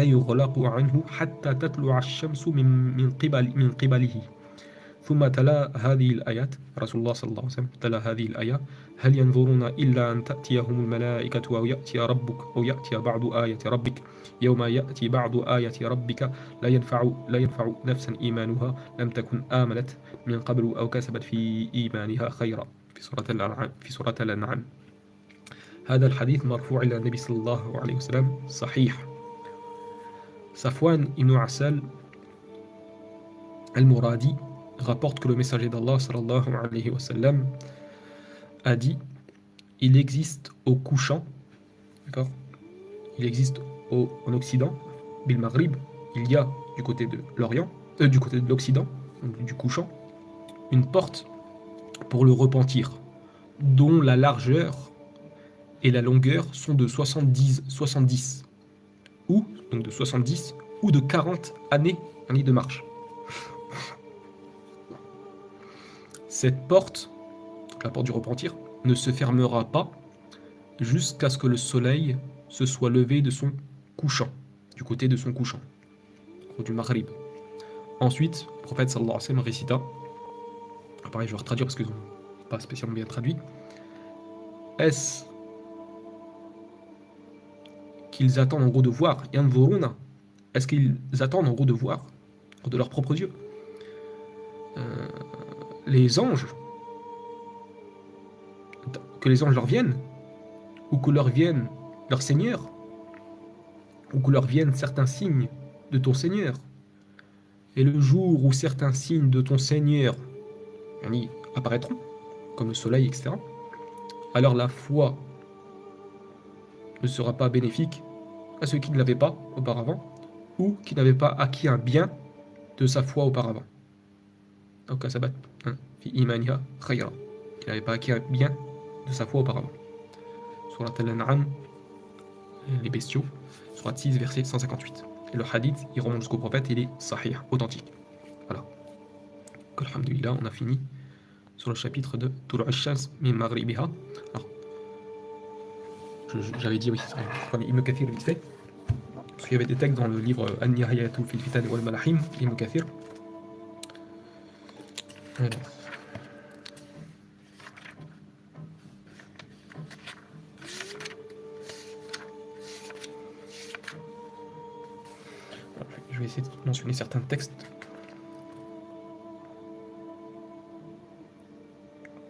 يغلق عنه حتى تطلع الشمس من قبله ثم تلا هذه الآيات رسول الله صلى الله عليه وسلم تلا هذه الآية هل ينظرون إلا أن تأتيهم الملائكة أو يأتي ربك أو يأتي بعض آية ربك يوم يأتي بعض آية ربك لا ينفع نفسا إيمانها لم تكن آمنت من قبل أو كسبت في إيمانها خيرا في سورة الأنعام هذا الحديث مرفوع إلى النبي صلى الله عليه وسلم صحيح. Safwan ibn Asal al-Muradi rapporte que le messager d'Allah sallallahu alayhi wa sallam a dit il existe au couchant, d'accord, il existe en Occident, bil Maghrib, il y a du côté de l'Orient, du côté de l'Occident, donc du couchant, une porte pour le repentir, dont la largeur et la longueur sont de 70 ou donc de 70 ou de 40 années de marche. Cette porte, la porte du repentir, ne se fermera pas jusqu'à ce que le soleil se soit levé de son couchant, du côté de son couchant, du Maghrib. Ensuite, le prophète sallallahu alayhi wa sallam récita, pareil je vais retraduire parce qu'ils n'ont pas spécialement bien traduit, est-ce qu'ils attendent en gros de voir, est-ce qu'ils attendent en gros de voir, de leurs propres yeux. Les anges, que les anges leur viennent, ou que leur vienne leur Seigneur, ou que leur viennent certains signes de ton Seigneur. Et le jour où certains signes de ton Seigneur apparaîtront, comme le soleil, etc., alors la foi ne sera pas bénéfique à ceux qui ne l'avaient pas auparavant, ou qui n'avaient pas acquis un bien de sa foi auparavant. Donc, kasabat, fi imaniha khayra, qui n'avait pas acquis un bien de sa foi auparavant. Surat Al-An'am, les bestiaux, surat 6, verset 158. Et le hadith, il remonte jusqu'au prophète, il est sahih, authentique. Voilà. Alhamdulillah, on a fini sur le chapitre de Tulu' ash-shams min maghribiha. Alors, j'avais dit, oui, prenez Ibn Kathir vite fait, parce qu'il y avait des textes dans le livre An-Nihayatu fil Fitan wal Malahim, Ibn Kathir. Alors. Je vais essayer de mentionner certains textes.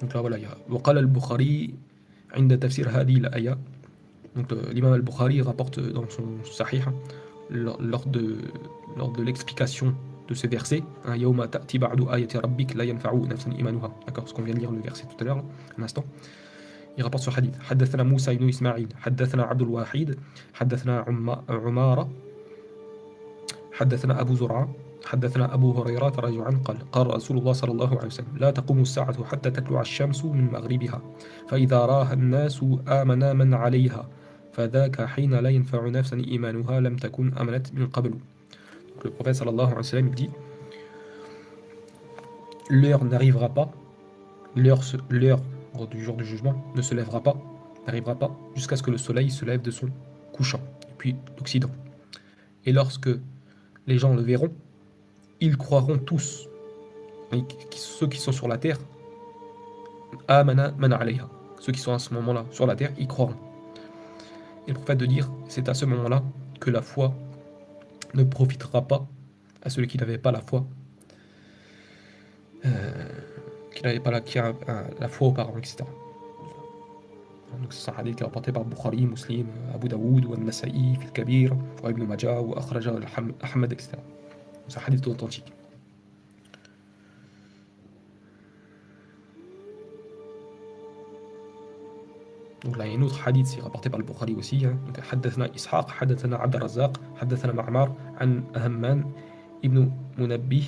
Donc là, voilà, il y a وقال البخاري عند تفسير هذه الآية. Donc l'imam al-Bukhari rapporte dans son sahih, lors de l'explication de ce verset, يوم تأتي بعد آية ربك لا ينفع نفسا إيمانها. D'accord, ce qu'on vient de lire le verset tout à l'heure, un instant. Il rapporte ce hadith. حدثنا موسى بن إسماعيل حدثنا عبد الواحد حدثنا عمارة حدثنا أبو زرعة حدثنا أبو هريرة رضي الله عنه قال رسول الله صلى الله عليه وسلم لا تقوم الساعة حتى تطلع الشمس من مغربها فإذا راها الناس آمن من عليها فذاك حين لا ينفع نفسا إيمانها لم تكن آمنت من قبل. Le prophète sallallahu alayhi wa sallam dit l'heure n'arrivera pas, l'heure du jour du jugement ne se lèvera pas, n'arrivera pas jusqu'à ce que le soleil se lève de son couchant, puis l'Occident. Et lorsque les gens le verront, ils croiront tous, ceux qui sont sur la terre, amana man alayha, ceux qui sont à ce moment-là sur la terre, ils croiront. Et le prophète de dire, c'est à ce moment-là que la foi ne profitera pas à celui qui n'avait pas la foi, qui n'avait pas la foi auparavant, etc. Donc c'est un hadith qui est rapporté par Bukhari, Muslim, Abu Daoud, ou An-Nasa'i, Fil Kabir, ou Ibn Majah, ou Akhraja al-Ahmad, etc. C'est un hadith authentique. Donc là, il y a un autre hadith, c'est rapporté par le Bukhari aussi. Donc, حدثنا إسحاق حدثنا عبد الرزاق حدثنا معمر عن همام ابن منبه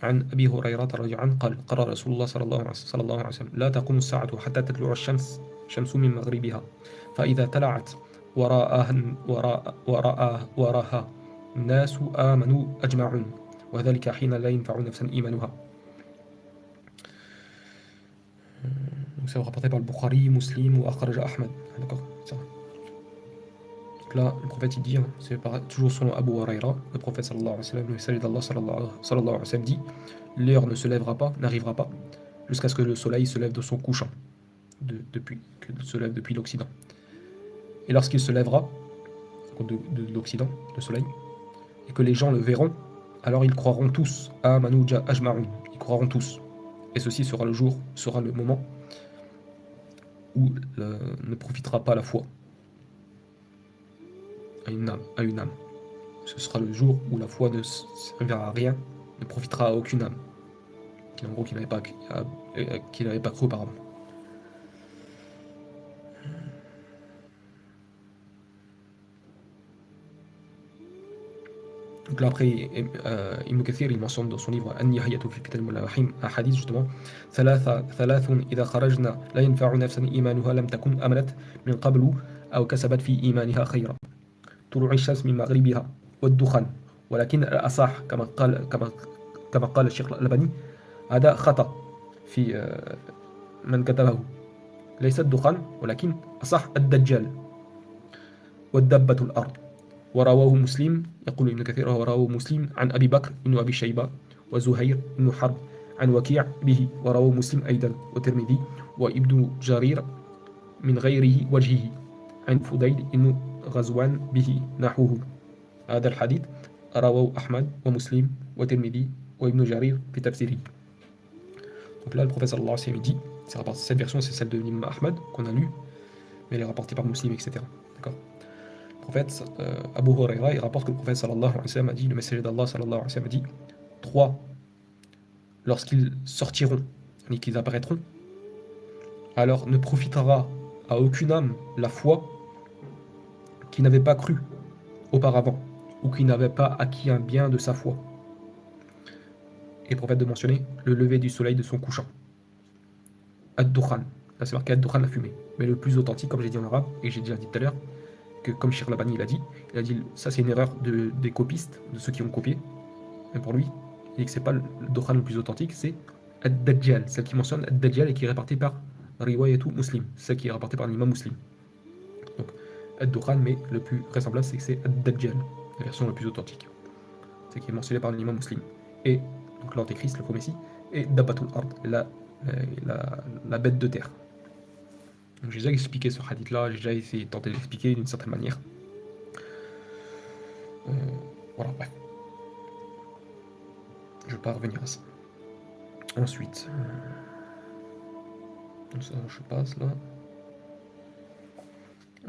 عن أبي هريرة رضي الله عنه قال رسول الله صلى الله عليه وسلم لا تقوم الساعة حتى تطلع الشمس من مغربها فإذا طلعت وراءها الناس آمنوا أجمعون وذلك حين لا ينفع نفسا إيمانها. Donc c'est rapporté par le Bukhari, Muslim ou Akhraja Ahmad. D'accord, ça. Donc là, le prophète il dit, c'est toujours selon Abu Huraira, le prophète sallallahu alayhi wa sallam, le messager d'Allah sallallahu alayhi wa sallam dit, l'heure ne se lèvera pas, n'arrivera pas, jusqu'à ce que le soleil se lève de son couchant, depuis l'Occident. Et lorsqu'il se lèvera, de l'Occident, le soleil, et que les gens le verront, alors ils croiront tous, Amanu ajma'un, ils croiront tous. Et ceci sera le moment où ne profitera pas la foi à une âme. Ce sera le jour où la foi ne servira à rien, ne profitera à aucune âme, en gros qui n'avait pas cru auparavant. Donc là après, Ibn Kathir il mentionne dans son livre An-Nihayatu fil Fitan wal Malahim un hadith justement ثلاث إذا خرجنا لا ينفع نفسا إيمانها لم تكن آمنت من قبل أو كسبت في إيمانها خيرا طلوع الشمس من مغربها والدخان ولكن الأصح كما قال الشيخ الألباني هذا خطأ في من كتبه ليس الدخان ولكن أصح الدجال والدبة الأرض. ورواه مسلم يقول ابن كثير ورواه مسلم عن أبي بكر بن أبي شيبة وزهير بن حرب عن وكيع به ورواه مسلم أيضا والترمذي وابن جرير من غيره وجهه عن فضيل بن غزوان به نحوه. هذا الحديث رواه أحمد ومسلم وترمذي وابن جرير في تفسيره. Donc là, le prophète sallallahu alayhi wa sallam dit, cette version c'est celle de l'imam Ahmad qu'on a lue, mais elle est rapportée par Muslim, etc. D'accord. Le prophète Abu Huraira, il rapporte que le prophète sallallahu alayhi wa sallam a dit, le messager d'Allah sallallahu alayhi wa sallam a dit, trois, lorsqu'ils sortiront et qu'ils apparaîtront, alors ne profitera à aucune âme la foi qui n'avait pas cru auparavant, ou qui n'avait pas acquis un bien de sa foi. Et le prophète de mentionner le lever du soleil de son couchant. Ad-Dukhan, là c'est marqué Ad-Dukhan, la fumée. Mais le plus authentique, comme j'ai dit en arabe, et j'ai déjà dit tout à l'heure, que comme Shir Labani il a dit ça c'est une erreur des copistes, de ceux qui ont copié. Mais pour lui, il dit que c'est pas le Dukhan le plus authentique, c'est Ad-Dajjal, celle qui mentionne Ad-Dajjal et qui est rapportée par Riwayatu Muslim, celle qui est rapportée par l'imam Muslim. Donc Ad-Dukhan, mais le plus vraisemblable c'est que c'est Ad-Dajjal, la version la plus authentique. C'est qui est mentionné par l'imam Muslim. Et donc l'antéchrist, le faux messie, et Dabbatul Ard, la bête de terre. Donc j'ai déjà expliqué ce hadith là, j'ai déjà essayé de tenter de l'expliquer d'une certaine manière. Voilà, bref. Je ne vais pas revenir à ça. Ensuite, ça, je passe là.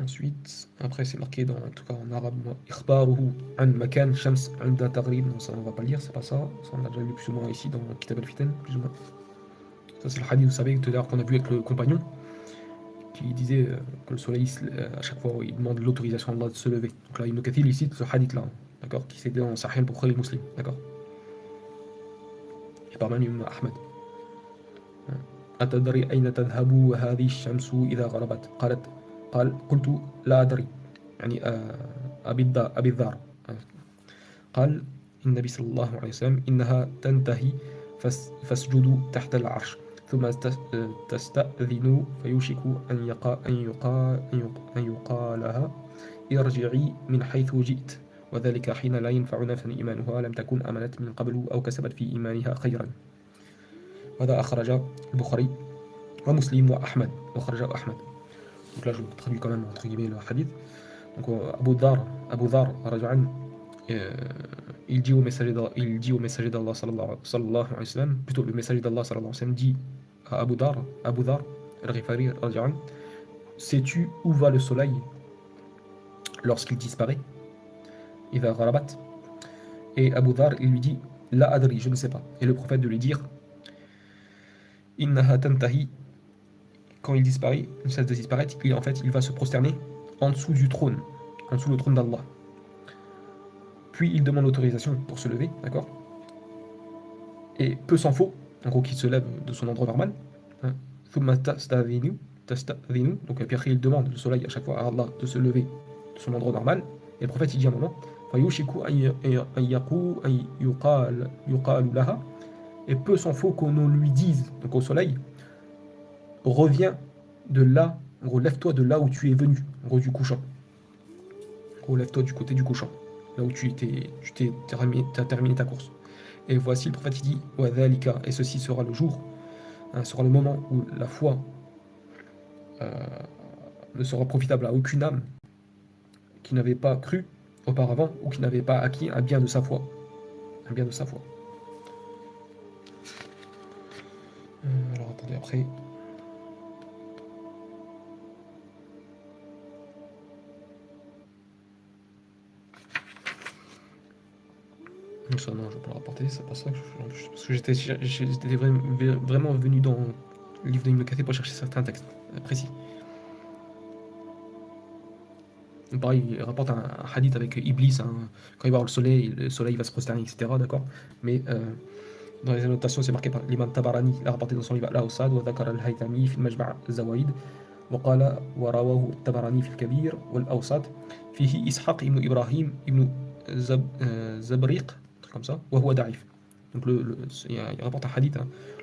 Ensuite, après c'est marqué dans, en tout cas en arabe, Ikhbaruhu an makan shams inda taghrib. Non, ça on va pas lire, c'est pas ça. Ça on l'a déjà lu plus ou moins ici dans Kitab al-Fitan, plus ou moins. Ça c'est le hadith, vous savez, tout à l'heure qu'on a vu avec le compagnon, qui disait que le soleil, à chaque fois, il demande l'autorisation d'Allah de se lever. Donc là, Ibn Kathir, il cite ce hadith-là, d'accord, qui s'est dans Sahih al-Bukhari Muslim, d'accord. Et par l'imam Ahmad. أتدري أين تذهب وهذه الشمس إذا غربت؟ قلت لا أدري، يعني أبي الذر قال النبي صلى الله عليه وسلم إنها تنتهي فاسجدوا تحت العرش ثم تستأذنوا فيوشك أن يقالها ارجعي من حيث جئت وذلك حين لا ينفع نفسا إيمانها لم تكن آمنت من قبل أو كسبت في إيمانها خيرا. وهذا أخرج البخاري ومسلم وأحمد وخرجه أحمد. Donc là je traduis quand même entre guillemets le hadith. Donc Abu Dhar rajan, il dit au messager d'Allah sallallahu alayhi wa sallam, plutôt le messager d'Allah sallallahu alayhi wa sallam dit à Abu Dhar al-Ghifari rajan, sais-tu où va le soleil lorsqu'il disparaît? Idha gharabat. Et Abu Dhar il lui dit la adri, je ne sais pas. Et le prophète de lui dire innaha tantahi, quand il disparaît, il cesse de disparaître, il va se prosterner en dessous du trône, en dessous le trône d'Allah. Puis il demande l'autorisation pour se lever, d'accord? Et peu s'en faut, en gros qu'il se lève de son endroit normal. Thumma tasta'dhinu, donc puis après il demande le soleil à chaque fois à Allah de se lever de son endroit normal. Et le prophète il dit à un moment, fayushiku an yuqalu laha, et peu s'en faut qu'on lui dise, donc au soleil, reviens de là, en gros, lève-toi de là où tu es venu, en gros, du couchant. En gros, lève-toi du côté du couchant, là où as terminé ta course. Et voici, le prophète il dit, wa dhalika, et ceci sera le jour, sera le moment où la foi ne sera profitable à aucune âme qui n'avait pas cru auparavant ou qui n'avait pas acquis un bien de sa foi. Un bien de sa foi. Alors attendez, après. Ça, non, je vais pas le rapporter, c'est pas ça que je... Parce que j'étais vraiment venu dans le livre d'Ibn Kathir pour chercher certains textes précis. Pareil, il rapporte un hadith avec Iblis, quand il va voir le soleil va se prosterner, etc. D'accord. Mais dans les annotations, c'est marqué par l'imam Tabarani, il a rapporté dans son livre Al-Awsad, wa dhakara al-Haythami fi al-Majma' al-Zawaid, wa qala wa rawahu Tabarani fi al-Kabir wal-Awsad, fihi Ishaq ibn Ibrahim ibn Zabriq, comme ça, wa huwa da'if. Donc il rapporte un hadith,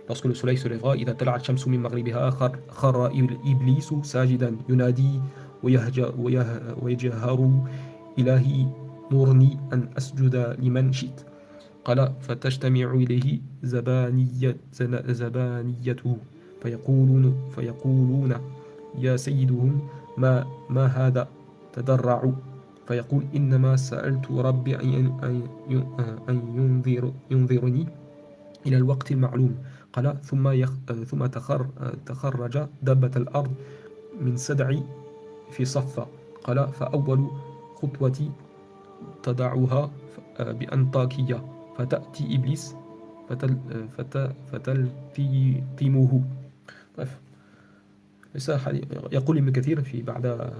lorsque le soleil se lèvera, idha tala'at shamsu min maghribiha kharra iblisu sajidan yunadi ويجهر إلهي نورني أن أسجد لمن شئت قال فتجتمع إليه زبانيته فيقولون يا سيدهم ما هذا تضرعوا فيقول إنما سألت ربي أن ينظرني إلى الوقت المعلوم قال ثم تخرج دابة الأرض من سدعي في صفة قال فأول خطوة تضعها بأنطاكية فتأتي إبليس فتلتمه. Bref. Et ça, يقول ابن كثير في بعد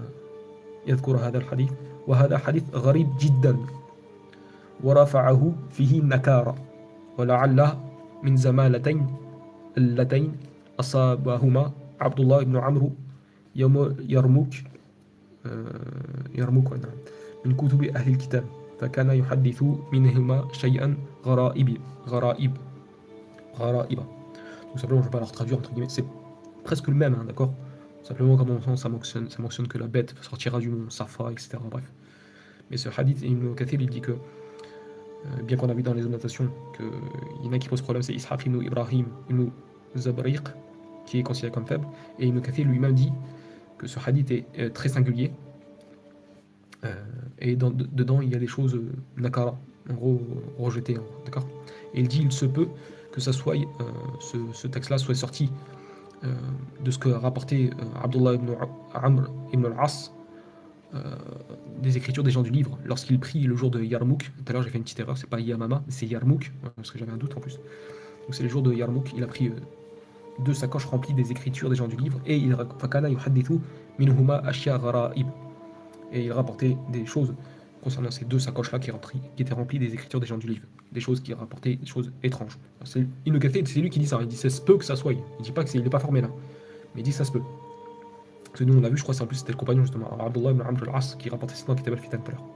يذكر هذا الحديث وهذا حديث غريب جدا ورفعه فيه النكارة ولعل من زمالتين اللتين أصابهما عبد الله بن عمرو يوم يرموك من كتب أهل الكتاب فكان يحدث منهما شيئا غرائب. Donc simplement, je ne vais pas leur traduire, entre guillemets, c'est presque le même, hein, d'accord. Simplement, comme on sent, ça mentionne que la bête sortira du mont Safa, etc. Bref. Mais ce hadith, Ibn Kathir, il dit que, bien qu'on a vu dans les annotations qu'il y en a qui posent problème, c'est Ishaq ibn Ibrahim ibn Zabriq, qui est considéré comme faible, et Ibn Kathir lui-même dit que ce hadith est très singulier, et dedans il y a des choses nakara, en gros rejetées, d'accord. Et il dit il se peut que ça soit ce texte-là soit sorti de ce que rapportait Abdullah ibn Amr ibn al-As des écritures des gens du livre lorsqu'il prit le jour de Yarmouk. Tout à l'heure j'ai fait une petite erreur, c'est pas Yamama, c'est Yarmouk, parce que j'avais un doute en plus. Donc c'est le jour de Yarmouk, il a pris 2 sacoches remplies des écritures des gens du livre et il fakana yuhaddithu minhuma ashya gharaib. Et il rapportait des choses concernant ces 2 sacoches-là qui étaient remplies des écritures des gens du livre, des choses qui rapportaient des choses étranges. Ibn Kathir, c'est lui qui dit ça, il dit ça se peut que ça soit, il dit pas qu'il n'est pas formé là, mais il dit ça se peut. Parce que nous on l'a vu, je crois que en plus c'était le compagnon justement, Abdullah ibn Amr al-As, qui rapportait ça dans Kitab al-Fitan tout à l'heure.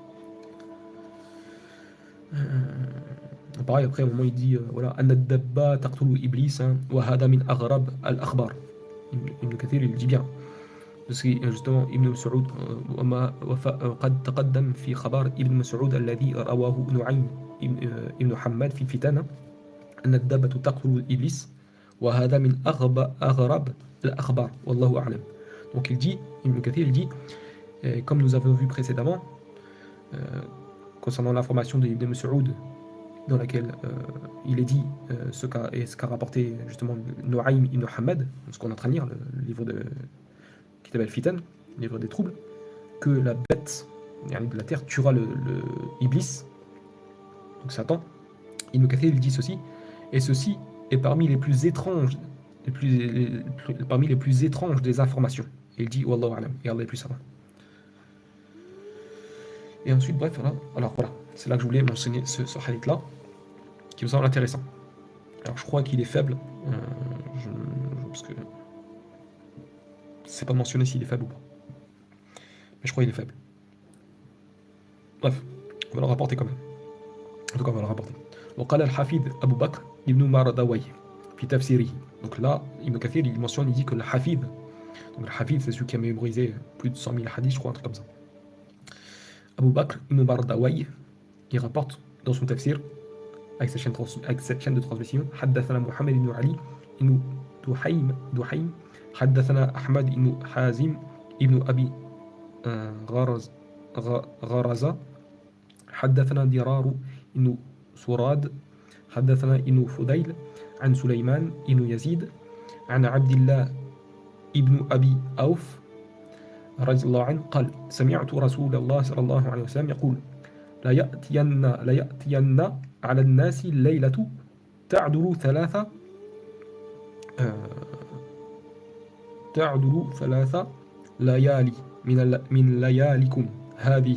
Pareil, après, à un moment, il dit voilà, Anna dabba taqtulu iblis, wa hada min aghrab al-akhbar. Ibn Kathir, il dit bien. Parce que justement, Ibn Mas'ud, وقد تقدم في خبر ابن مسعود الذي رواه نعيم ابن حماد في الفتنة أن الدابة تقتل إبليس وهذا من أغرب الأخبار والله أعلم. Donc il dit, Ibn Kathir, il dit, comme nous avons vu précédemment, concernant l'information de Ibn Mas'ud, dans laquelle il est dit ce qu'a rapporté justement Nu'aym ibn Hamad, ce qu'on est en train de lire, le livre de Kitab al-Fitan, le livre des troubles, que la bête de la terre tuera le Iblis, donc Satan. Ibn Kathir il dit ceci, et ceci est parmi les plus étranges, parmi les plus étranges des informations. Et il dit Wallahu a'lam, et Allah est plus savant. Et ensuite, bref, alors voilà, c'est là que je voulais mentionner ce hadith-là, qui me semble intéressant. Alors je crois qu'il est faible, parce que c'est pas mentionné s'il est faible ou pas. Mais je crois qu'il est faible. Bref, on va le rapporter quand même. En tout cas, on va le rapporter. وقال الحفيظ أبو بكر ابن مردويه في تفسيره. Donc là, Ibn Kathir, il mentionne, il dit que le Hafid, donc le Hafid, c'est celui qui a mémorisé plus de 100 000 hadiths, je crois, un truc comme ça. Abu Bakr ibn Mardawayh, il rapporte dans son tafsir, avec cette chaîne de transmission, حدثنا محمد بن علي بن دحيم حدثنا أحمد بن حازم ابن أبي غرزة حدثنا درار بن سراد حدثنا ابن فضيل عن سليمان بن يزيد عن عبد الله ابن أبي أوف رضي الله عنه قال سمعت رسول الله صلى الله عليه وسلم يقول لا يأتين على الناس الليلة تعدل ثلاث ليالي من ليالكم هذه.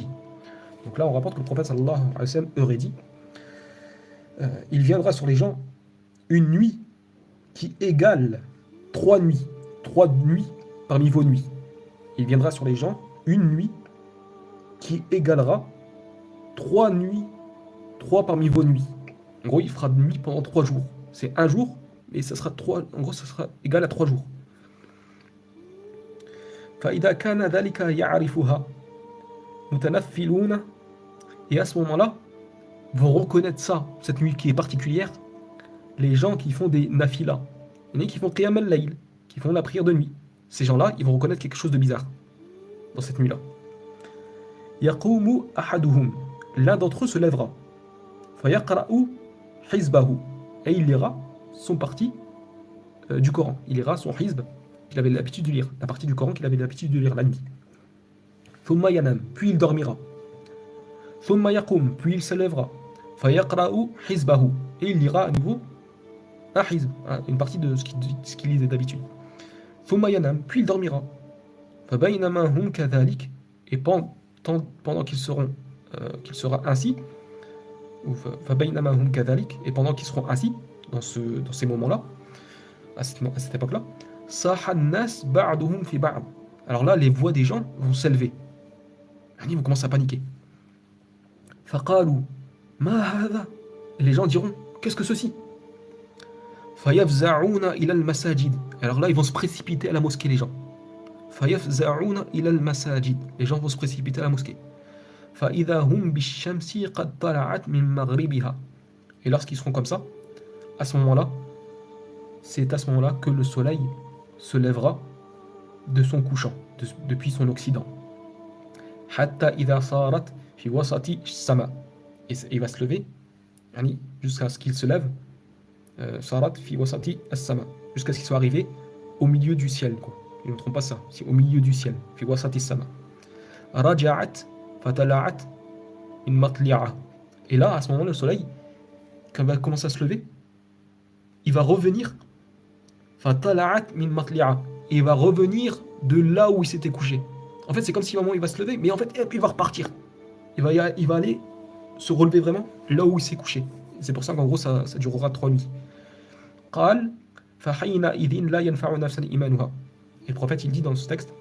Donc là on rapporte que le prophète sallallahu alayhi wa sallam aurait dit il viendra sur les gens une nuit qui égale 3 nuits parmi vos nuits. Il viendra sur les gens une nuit qui égalera 3 parmi vos nuits. En gros, il fera de nuit pendant 3 jours. C'est un jour, mais ça sera 3, en gros, ça sera égal à 3 jours. فإذا كان ذلك يعرفها متنفلون. Et à ce moment-là, vont reconnaître ça, cette nuit qui est particulière, les gens qui font des nafilas. Il y en a qui font qiyam al-layl, qui font la prière de nuit. Ces gens-là, ils vont reconnaître quelque chose de bizarre dans cette nuit-là. يقوم أحدهم, l'un d'entre eux se lèvera. فيقرأ حزبه, et il lira son parti du Coran. Il lira son hizb qu'il avait l'habitude de lire, la partie du Coran qu'il avait l'habitude de lire la nuit. ثم ينام, puis il dormira. ثم يقوم, puis il se lèvera. فيقرأ حزبه, et il lira à nouveau un hizb, une partie de ce qu'il lisait d'habitude. ثم ينام, puis il dormira. فبينما هم كذلك, et pendant qu'ils qu'il sera ainsi, ou فبينما هم كذلك, et pendant qu'ils seront ainsi dans ces moments-là, à cette époque-là, صاح الناس بعضهم في بعض. Alors là, les voix des gens vont s'élever. Ils vont commencer à paniquer. فقالوا ما هذا, et les gens diront, qu'est-ce que ceci? فيفزعون إلى المساجد. Alors là, ils vont se précipiter à la mosquée, les gens. فيفزعون إلى المساجد. Les gens vont se précipiter à la mosquée. فإذا هم بالشمس قد طلعت من مغربها. Et lorsqu'ils seront comme ça, à ce moment-là, c'est à ce moment-là que le soleil se lèvera de son couchant, depuis son occident. حتى إذا صارت في وسط السماء. Et il va se lever jusqu'à ce qu'il se lève, صارت في وسط السماء, jusqu'à ce qu'il soit arrivé au milieu du ciel, quoi. Ils ne trompent pas ça, c'est au milieu du ciel. في وسط السماء. رجعت فطلعت من مطلعها. Et là, à ce moment-là, le soleil, quand il va commencer à se lever, il va revenir فطلعت من مطلعها, et il va revenir de là où il s'était couché. En fait, c'est comme si au moment il va se lever, mais en fait, il va repartir. Il va aller se relever vraiment là où il s'est couché. C'est pour ça qu'en gros, ça durera 3 nuits. قال فحينئذ لا ينفع نفسا إيمانها. Et le prophète, il dit dans ce texte,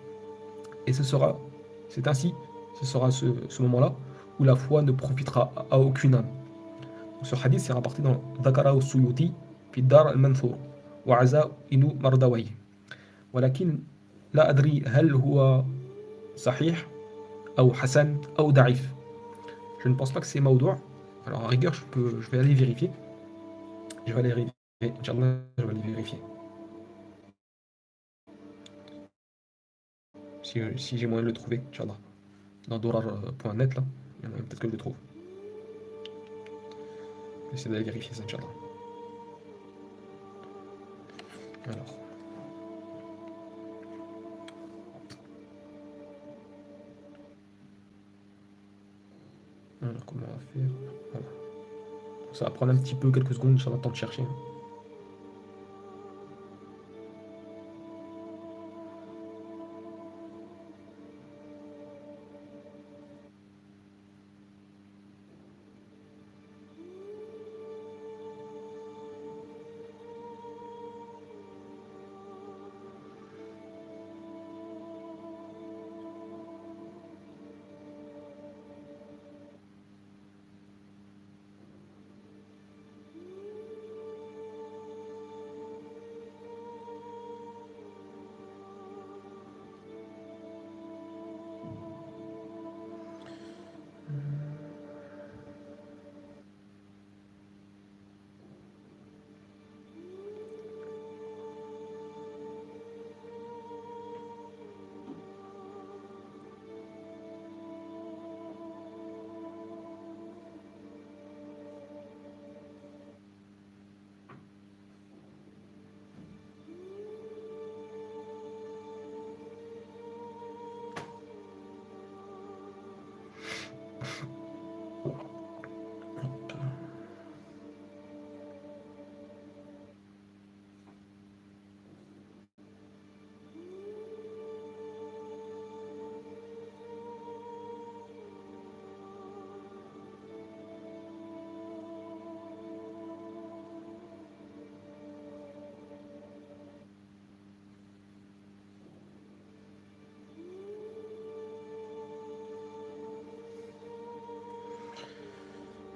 et c'est ainsi, ce sera ce moment-là, où la foi ne profitera à aucune âme. Ce hadith s'est rapporté dans ذكره السيوطي في الدار المنثور وعزائن مردويه. ولكن لا أدري هل هو صحيح أو حسن أو ضعيف. Je ne pense pas que c'est maudou'. Alors à rigueur, je vais aller vérifier. Je vais aller vérifier. Inch'Allah, je vais aller vérifier. Si j'ai moyen de le trouver, Inch'Allah. Dans dorar.net, là, il y a moyen peut-être que je le trouve. Je vais essayer d'aller vérifier ça, Inch'Allah. Alors. Alors, comment on va faire? Voilà. Ça va prendre un petit peu, quelques secondes, Inch'Allah, le temps de chercher.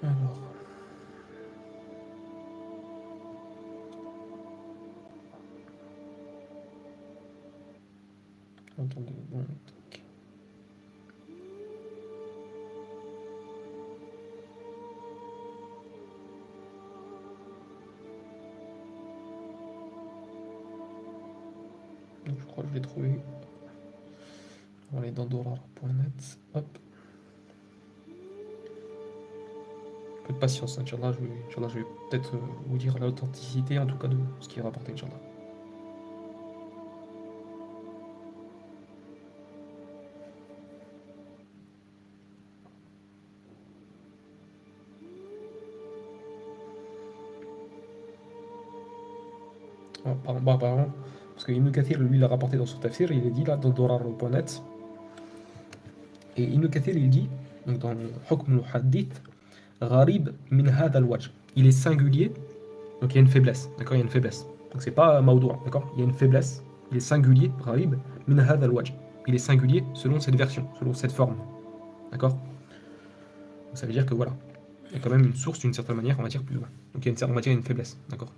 Alors. Attendez, bon, tac. Je crois que je l'ai trouvé. On va aller dans dorar.net. Hop. peu de patience, Inch'Allah. Inch'Allah, je vais peut-être vous dire l'authenticité, en tout cas, de ce qui est rapporté, Inch'Allah. Pardon, parce que Ibn Kathir, lui, l'a rapporté dans son tafsir, il est dit là, dans Dorar.net, et Ibn Kathir, il dit, donc dans Hukm al-Hadith, Gharib min hadha al-wajh. Il est singulier, donc il y a une faiblesse, d'accord, il y a une faiblesse. Donc c'est pas Maudou', d'accord, il y a une faiblesse, il est singulier, Gharib min hadha al-wajh. Il est singulier selon cette version, selon cette forme, d'accord. Donc ça veut dire que voilà, il y a quand même une source d'une certaine manière, on va dire plus ou moins. Donc il y a on va dire une faiblesse, d'accord.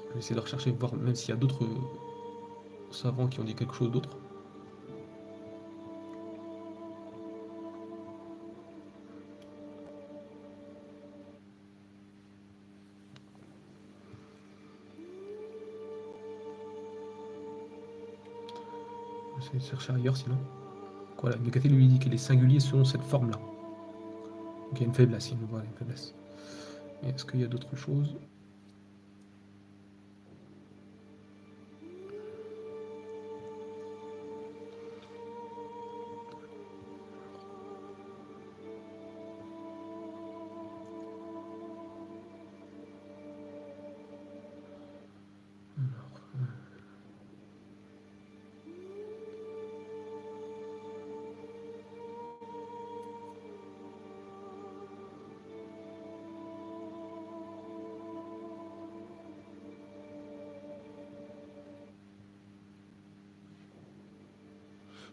Je vais essayer de rechercher, voir même s'il y a d'autres savants qui ont dit quelque chose d'autre. Je vais essayer de chercher ailleurs sinon. Voilà, Ibn Kathir lui dit qu'il est singulier selon cette forme-là. Donc il y a une faiblesse, il nous voit une faiblesse. Et est-ce qu'il y a d'autres choses?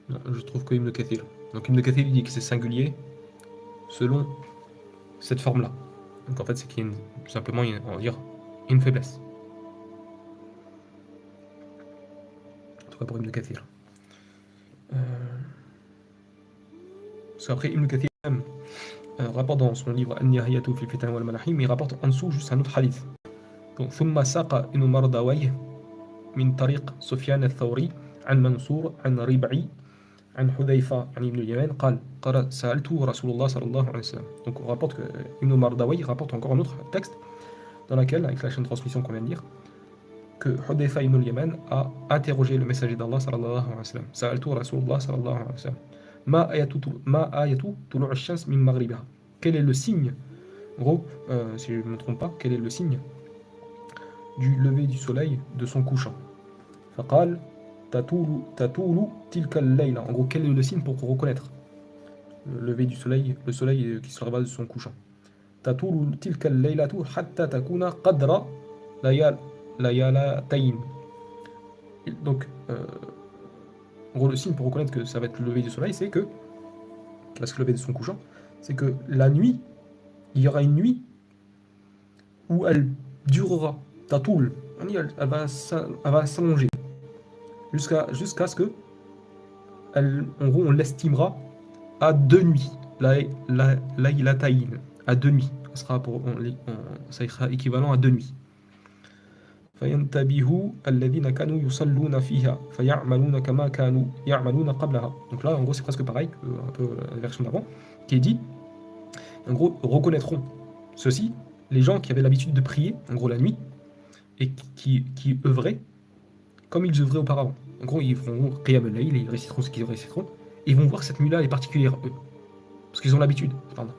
Non, je trouve que Ibn Kathir. Donc Ibn Kathir dit que c'est singulier selon cette forme-là. Donc en fait, c'est qu'il y a tout simplement, on va dire, une faiblesse. En tout cas pour Ibn Kathir. Parce qu'après, Ibn Kathir même rapporte dans son livre An-Nihayatu fil Fitan wal Malahim, il rapporte en dessous juste un autre hadith. Donc ثم ساق ابن مردويه من طريق سفيان الثوري عن منصور عن ربعي عن حذيفة عن ابن اليمان قال سألته رسول الله صلى الله عليه وسلم. Donc on rapporte que Ibn Mardawi rapporte encore un autre texte dans lequel, avec la chaîne de transmission qu'on vient de dire, que Hudayfa ibn al-Yaman a interrogé le messager d'Allah sallallahu alayhi wa sallam. Sa'altu Rasulullah sallallahu alayhi wa sallam. Ma ayatu tulu' ash-shams min maghribiha. Quel est le signe, en gros, si je ne me trompe pas, quel est le signe du lever du soleil de son couchant? Faqal tatulu tilka al-layla. En gros, quel est le signe pour reconnaître le lever du soleil, le soleil qui se lève de son couchant? Tatulu tilka al-laylatu hatta takuna qadra layalatayn. Donc, en gros, le signe pour reconnaître que ça va être le lever du soleil, c'est que, parce que le lever de son couchant, c'est que la nuit, il y aura une nuit où elle durera, tatoul, elle va s'allonger, jusqu'à ce que, en gros, on l'estimera à 2 nuits, laylatayn, à 2 nuits, ça sera équivalent à 2 nuits. فينتبه الذين كانوا يصلون فيها فيعملون كما كانوا يعملون قبلها. Donc là, en gros, c'est presque pareil que un peu la version d'avant, qui est dit, en gros, reconnaîtront ceci, les gens qui avaient l'habitude de prier, en gros, la nuit, et qui œuvraient comme ils œuvraient auparavant. En gros, ils feront qiyam al-layl, ils réciteront ce qu'ils réciteront, et ils vont voir cette nuit-là est particulière, eux, parce qu'ils ont l'habitude. Pardon.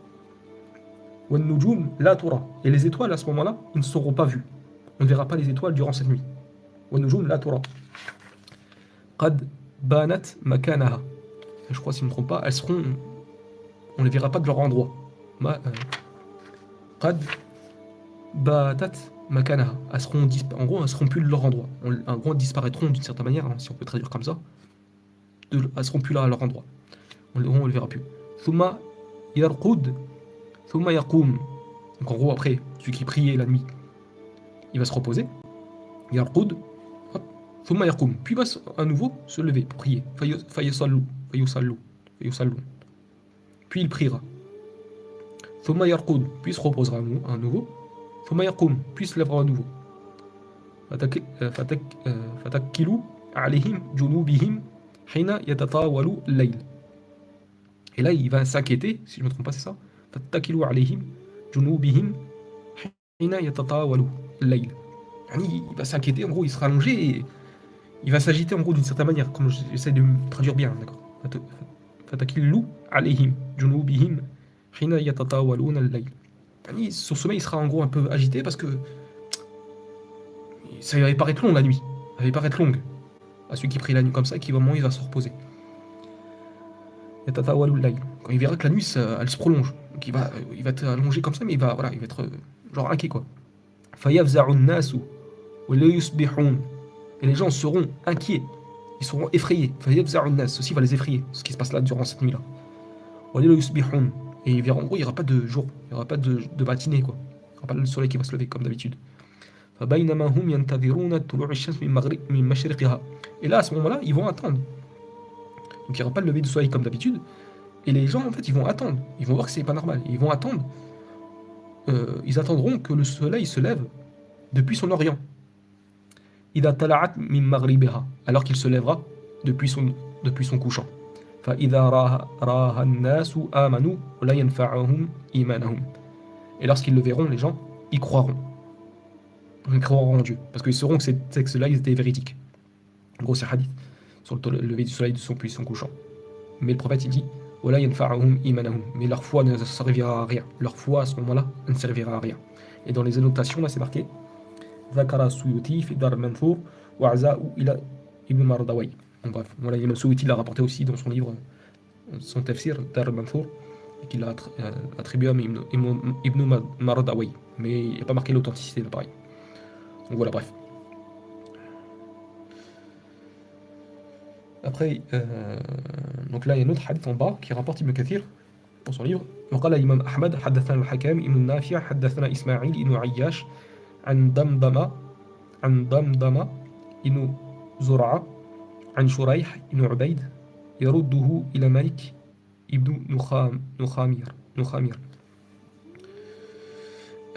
وَالنُّجُومُ لَا تُرَى. Et les étoiles, à ce moment-là, ils ne seront pas vues. On ne verra pas les étoiles durant cette nuit. وَالنُّجُومُ لَا تُرَى قَدْ بَانَتْ مَكَانَهَا. Je crois, si je ne me trompe pas, elles seront... On ne les verra pas de leur endroit. قَدْ بَاتَتْ مَكَانَهَا. En gros, elles seront plus de leur endroit. En gros, disparaîtront d'une certaine manière, hein, si on peut traduire comme ça. Elles seront plus là à leur endroit. On ne les verra plus. ثُمَّ يَرْقُدْ ثُمَّ يَقُومُ. Donc en gros, après, celui qui priait la nuit, il va se reposer, yarqud, thumma yaqum, puis va à nouveau se lever pour prier, fayasallu, puis il priera, thumma yarqud, puis il se reposera à nouveau, thumma yaqum, puis il se lèvera à nouveau, fatakkilu alayhim junubihim hina yatatawalu al-layl. Et là il va s'inquiéter, si je ne me trompe pas c'est ça, فاتكلوا عليهم جنوبهم حين يتطاول الليل. Il va s'inquiéter, en gros, il sera allongé et il va s'agiter en gros d'une certaine manière, comme j'essaie de me traduire bien, d'accord. Fatakillu alayhim junubihim hina yatatawaluna al-layl. Son sommeil sera en gros un peu agité parce que ça va paraître long la nuit, ça va paraître longue à celui qui prie la nuit comme ça et qui au moment il va se reposer. Yatatawalu al-layl. Quand il verra que la nuit elle se prolonge, donc il va être allongé comme ça, mais il va être genre inquiet quoi. Fayafza'u an-nasu wa la yusbihun. Et les gens seront inquiets, ils seront effrayés. Ceci va les effrayer, ce qui se passe là durant cette nuit-là. Et ils verront, en gros, il n'y aura pas de jour, il n'y aura pas de matinée, quoi. Il n'y aura pas le soleil qui va se lever, comme d'habitude. Et là, à ce moment-là, ils vont attendre. Donc il n'y aura pas le lever du soleil comme d'habitude. Et les gens, en fait, ils vont attendre. Ils vont voir que c'est pas normal. Ils vont attendre. Ils attendront que le soleil se lève depuis son orient. Alors qu'il se lèvera depuis son couchant. Et lorsqu'ils le verront, les gens, ils croiront. Ils croiront en Dieu. Parce qu'ils sauront que ces textes-là, ils étaient véridiques. En gros, c'est hadith. Sur le lever du soleil depuis son couchant. Mais le prophète, il dit mais leur foi ne servira à rien. Leur foi, à ce moment-là, ne servira à rien. Et dans les annotations, là, c'est marqué ذكر السيوطي في دار المنثور وعزاء إلى ابن مردوي. Bref, voilà, le Suyuti l'a rapporté aussi dans son livre, son tafsir, Dar al-Manthur, et qu'il a attribué à Ibn Mardawi. Mais il n'y a pas marqué l'authenticité de l'appareil. Donc voilà, bref. Après, donc là, il y a un autre hadith en bas qui rapporte Ibn Kathir dans son livre. وقال الإمام أحمد حدثنا الحكام ابن النافع حدثنا إسماعيل ابن عياش عن ضمضم ابن زرعة عن شريح ابن عبيد يرده إلى مالك ابن نخامير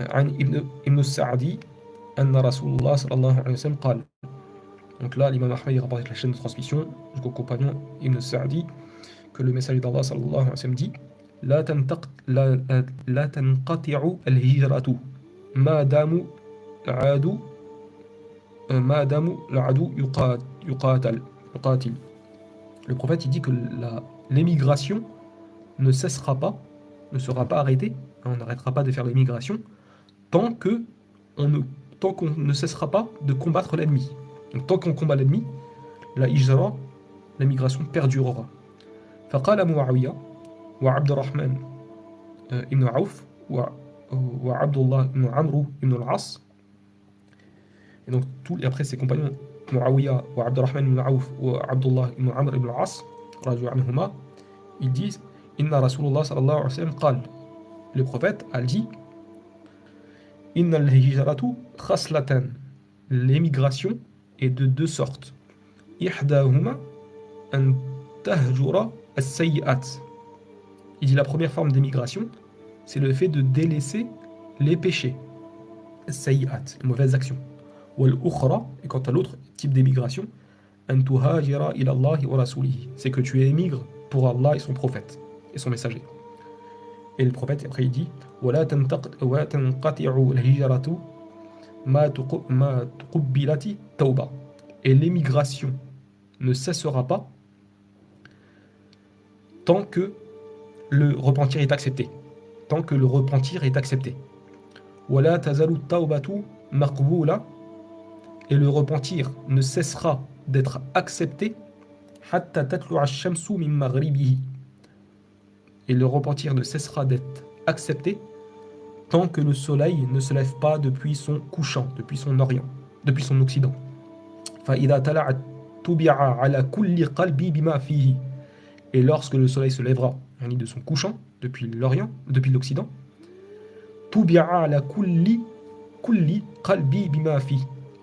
عن ابن السعدي أن رسول الله صلى الله عليه وسلم قال. Donc là, l'imam Ahmed rapporte la chaîne de transmission jusqu'au compagnon Ibn Sa'di que le messager d'Allah sallallahu alayhi wa sallam dit لا تنقطع الهجرة ما دام العدو يقاتل. Le prophète il dit que l'émigration ne sera pas arrêtée, on n'arrêtera pas de faire l'émigration tant qu'on ne cessera pas de combattre l'ennemi. Donc tant qu'on combat l'ennemi, la hijra, l'émigration perdurera. فقال معاوية وعبد الرحمن ابن عوف وعبد الله ابن عمرو ابن العاص. Et donc, après ses compagnons, Muawiyah, ou Abdurrahman ibn Aouf, ou Abdullah ibn Amr ibn al-As, ils disent Inna Rasulullah sallallahu alayhi wa sallam qal. Le prophète a dit Inna al-hijratu khaslatan. L'émigration est de deux sortes. Ihdahuma an tahjura as-sayyi'at. Il dit la première forme d'émigration, c'est le fait de délaisser les péchés. As-sayyi'at, les mauvaises actions. Et quant à l'autre type d'émigration, c'est que tu émigres pour Allah et son prophète et son messager. Et le prophète après il dit et l'émigration ne cessera pas tant que le repentir est accepté. Et le repentir ne cessera d'être accepté et le repentir ne cessera d'être accepté tant que le soleil ne se lève pas depuis son couchant, depuis son orient, depuis son occident. Et lorsque le soleil se lèvera de son couchant, depuis l'orient, depuis l'occident,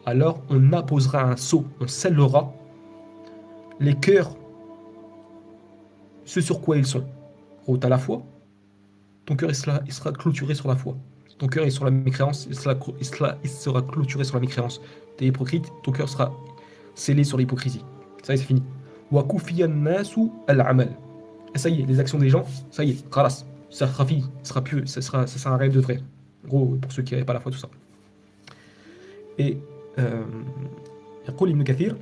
alors on apposera un sceau, on scellera les cœurs, ce sur quoi ils sont. Tu as la foi, ton cœur il sera clôturé sur la foi. Ton cœur est sur la mécréance, il sera clôturé sur la mécréance. Tu es hypocrite, ton cœur sera scellé sur l'hypocrisie. Ça y est, c'est fini. Et ça y est, les actions des gens, ça y est, khalas, ça sera fini, ça sert à rien de vrai. En gros, pour ceux qui n'avaient pas la foi, tout ça. Et يقول ابن كثير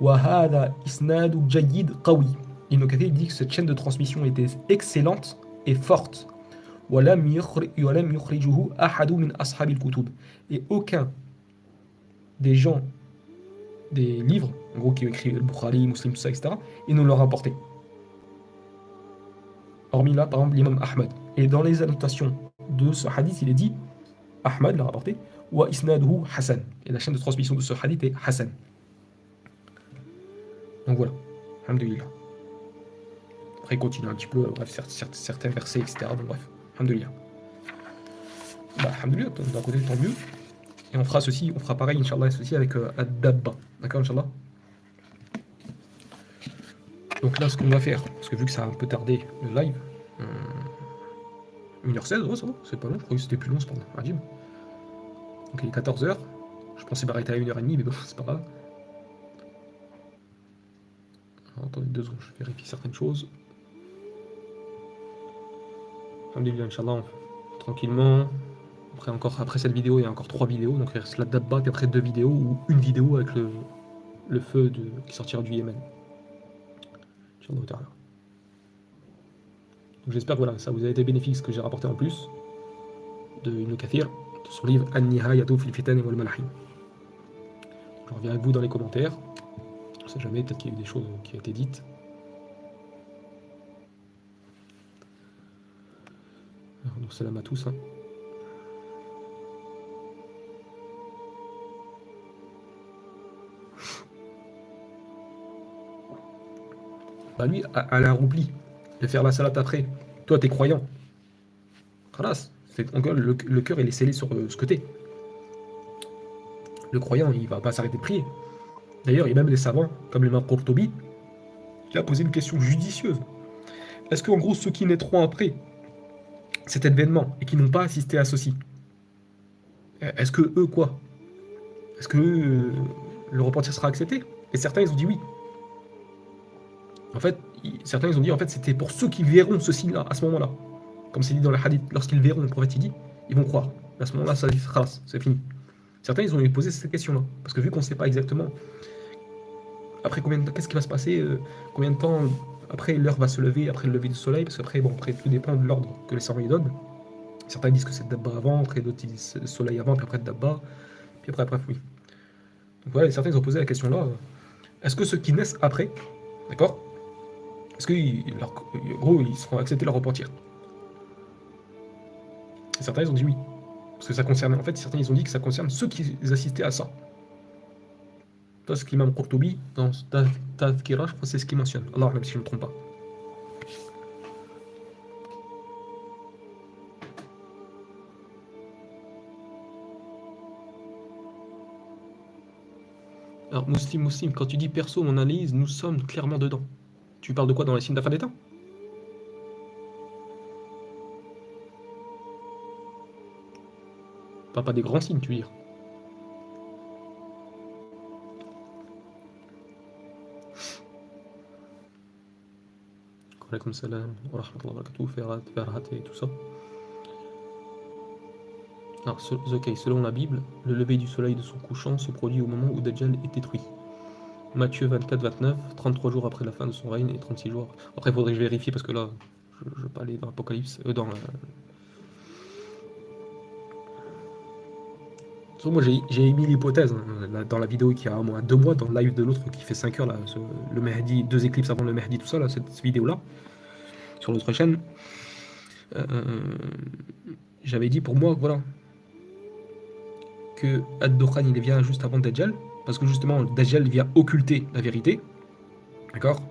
وهذا إسناد جيد قوي. Ibn Kathir dit que cette chaîne de transmission était excellente et forte. ولم يخرجه أحد من أصحاب الكتب. Et aucun des gens des livres, en gros qui ont écrit le Bukhari, Muslim, tout ça, etc., ils nous l'ont rapporté. Hormis là, par exemple, l'imam Ahmad. Et dans les annotations de ce hadith, il est dit, Ahmad l'a rapporté, wa isnaduhu Hassan. Et la chaîne de transmission de ce hadith est Hassan. Donc voilà, alhamdoulilah. Après, il continue un petit peu, bref, certains versets, etc. Donc bref, alhamdoulilah. Bah, alhamdoulilah, d'un côté, tant mieux. Et on fera ceci, on fera pareil, Inch'Allah, ceci avec Ad-Dabba. D'accord, Inch'Allah. Donc là, ce qu'on va faire, parce que vu que ça a un peu tardé le live, 1h16, ouais, ça va, c'est pas long, je croyais que c'était plus long, c'est pas long. Donc il est 14h, je pensais m'arrêter à 1h30, mais bon, c'est pas grave. Alors, attendez 2 secondes, je vérifie certaines choses. Alhamdulillah, Inch'Allah, tranquillement. Après cette vidéo, il y a encore 3 vidéos, donc il reste la Dabba, puis après 2 vidéos, ou une vidéo avec le feu qui sortira du Yémen. Inch'Allah ta'ala. Donc j'espère que voilà, ça vous a été bénéfique ce que j'ai rapporté en plus de Ibn Kathir, de son livre An-Nihayatu fil Fitan wal Malahim. Je reviens avec vous dans les commentaires. On ne sait jamais, peut-être qu'il y a eu des choses qui ont été dites. Alors, donc salam à tous. Hein. Bah lui, elle a un roupli de faire la salat après. Toi, t'es croyant. Khalas. Le cœur, il est scellé sur ce que t'es. Le croyant, il va pas s'arrêter de prier. D'ailleurs, il y a même les savants, comme l'imam Qurtubi, qui a posé une question judicieuse. Est-ce qu'en gros, ceux qui naîtront après cet événement et qui n'ont pas assisté à ceci, est-ce que eux, quoi? Est-ce que le repentir sera accepté? Et certains, ils ont dit oui. En fait, certains, ils ont dit, en fait, c'était pour ceux qui verront ceci là, à ce moment-là. Comme c'est dit dans le hadith, lorsqu'ils verront, le prophète, il dit, ils vont croire. À ce moment-là, ça c'est fini. Certains, ils ont posé cette question-là. Parce que vu qu'on ne sait pas exactement après combien de temps, qu'est-ce qui va se passer, combien de temps après l'heure va se lever, après le lever du soleil, parce qu'après, bon, après, tout dépend de l'ordre que les savants y donnent. Certains disent que c'est Dabba avant, après d'autres disent le soleil avant, puis après Dabba, puis après, oui. Donc voilà, certains, ils ont posé la question-là, est-ce que ceux qui naissent après, d'accord, est-ce que, gros, ils seront acceptés leur repentir? Et certains, ils ont dit oui. Parce que ça concerne, en fait, certains, ils ont dit que ça concerne ceux qui assistaient à ça. Ça, ce qu'Imam Qurtubi, dans Tazkira, je crois que c'est ce qu'il mentionne. Alors, même si je ne me trompe pas. Alors, Muslim, quand tu dis perso, mon analyse, nous sommes clairement dedans. Tu parles de quoi dans les signes de la fin des temps? Pas des grands signes, tu veux dire. Alaykoum salam, wa rahmatullahi wa barakatuh, Ferhat et tout ça. Alors, selon la Bible, le lever du soleil de son couchant se produit au moment où Dajjal est détruit. Matthieu 24-29, 33 jours après la fin de son règne et 36 jours. Après, il faudrait que je vérifie parce que là, je ne veux pas aller dans l'Apocalypse, dans moi j'ai émis l'hypothèse hein, dans la vidéo qui a au moins 2 mois, dans le live de l'autre qui fait 5 heures, là, le Mahdi, 2 éclipses avant le Mahdi, tout ça, là, cette vidéo-là, sur l'autre chaîne. J'avais dit pour moi, voilà, que Ad-Dukhan il vient juste avant Dajjal, parce que justement Dajjal vient occulter la vérité, d'accord?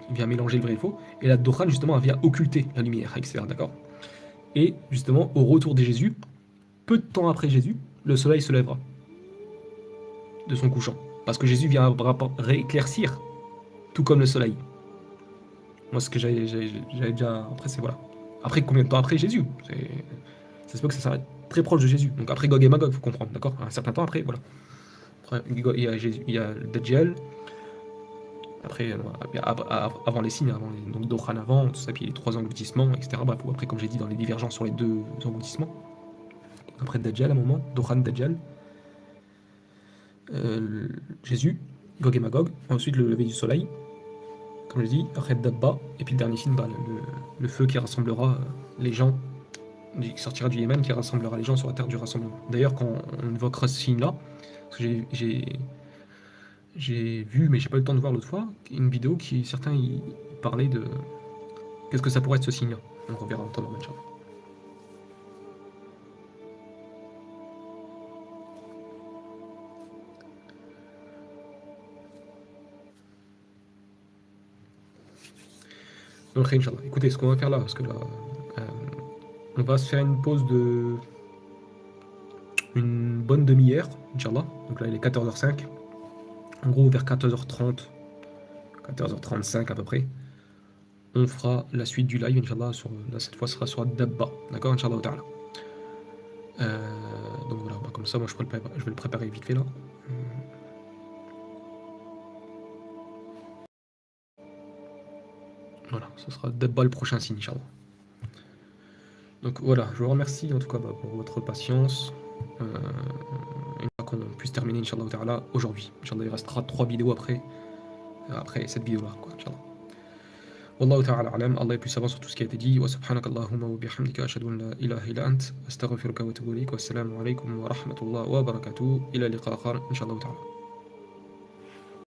Il vient mélanger le vrai et le faux, et Ad-Dukhan justement vient occulter la lumière, etc. D'accord? Et justement, au retour de Jésus, peu de temps après Jésus, le soleil se lèvera de son couchant. Parce que Jésus vient rééclaircir, tout comme le soleil. Moi, ce que j'avais déjà... Après, c'est voilà. Après, combien de temps après Jésus? Ça se peut que ça s'arrête très proche de Jésus. Donc après Gog et Magog, il faut comprendre, d'accord? Un certain temps après, voilà. Après, il y a Dajjal, Après, avant les signes, donc Dokhan avant, tout ça, puis les 3 engloutissements, etc. Bref, après, comme j'ai dit, dans les divergences sur les 2 engloutissements. Après Dajjal, à un moment, Dokhan Dajjal, Jésus, Gog et Magog, ensuite le lever du soleil, comme je dis, après Dabba, et puis le dernier film, le feu qui rassemblera les gens, qui sortira du Yémen, qui rassemblera les gens sur la terre du rassemblement. D'ailleurs, quand on évoquera ce signe-là, parce que j'ai vu, mais j'ai pas eu le temps de voir l'autre fois, une vidéo qui certains y parlaient de qu'est-ce que ça pourrait être ce signe-là. Donc on verra en temps normal, Inch'Allah. Donc Inch'Allah. Écoutez, ce qu'on va faire là, parce que là, euh, on va se faire une pause de une bonne demi-heure, Inch'Allah. Donc là, il est 14h05. En gros, vers 14h30, 14h35 à peu près, on fera la suite du live, Inch'Allah. Là, cette fois, ce sera sur Dabba. D'accord, Inch'Allah ta'ala. Donc voilà, comme ça, moi, je vais le préparer vite fait là. Voilà, ce sera Dabba le prochain signe, Inch'Allah. Donc voilà, je vous remercie en tout cas pour votre patience. Et qu'on puisse terminer, Inch'Allah ta'ala, aujourd'hui. Inch'Allah, il restera 3 vidéos après cette vidéo-là, quoi, Inch'Allah. Wallahu ta'ala alam, Allah est plus savant sur tout ce qui a été dit. Wa subhanaka Allahumma wa bihamdika ashhadu an la ilaha illa ant, astaghfiruka wa atubu ilayk. Wassalamu alaykum wa rahmatullahi wa barakatuh. Ila liqa akhar, Inch'Allah ta'ala.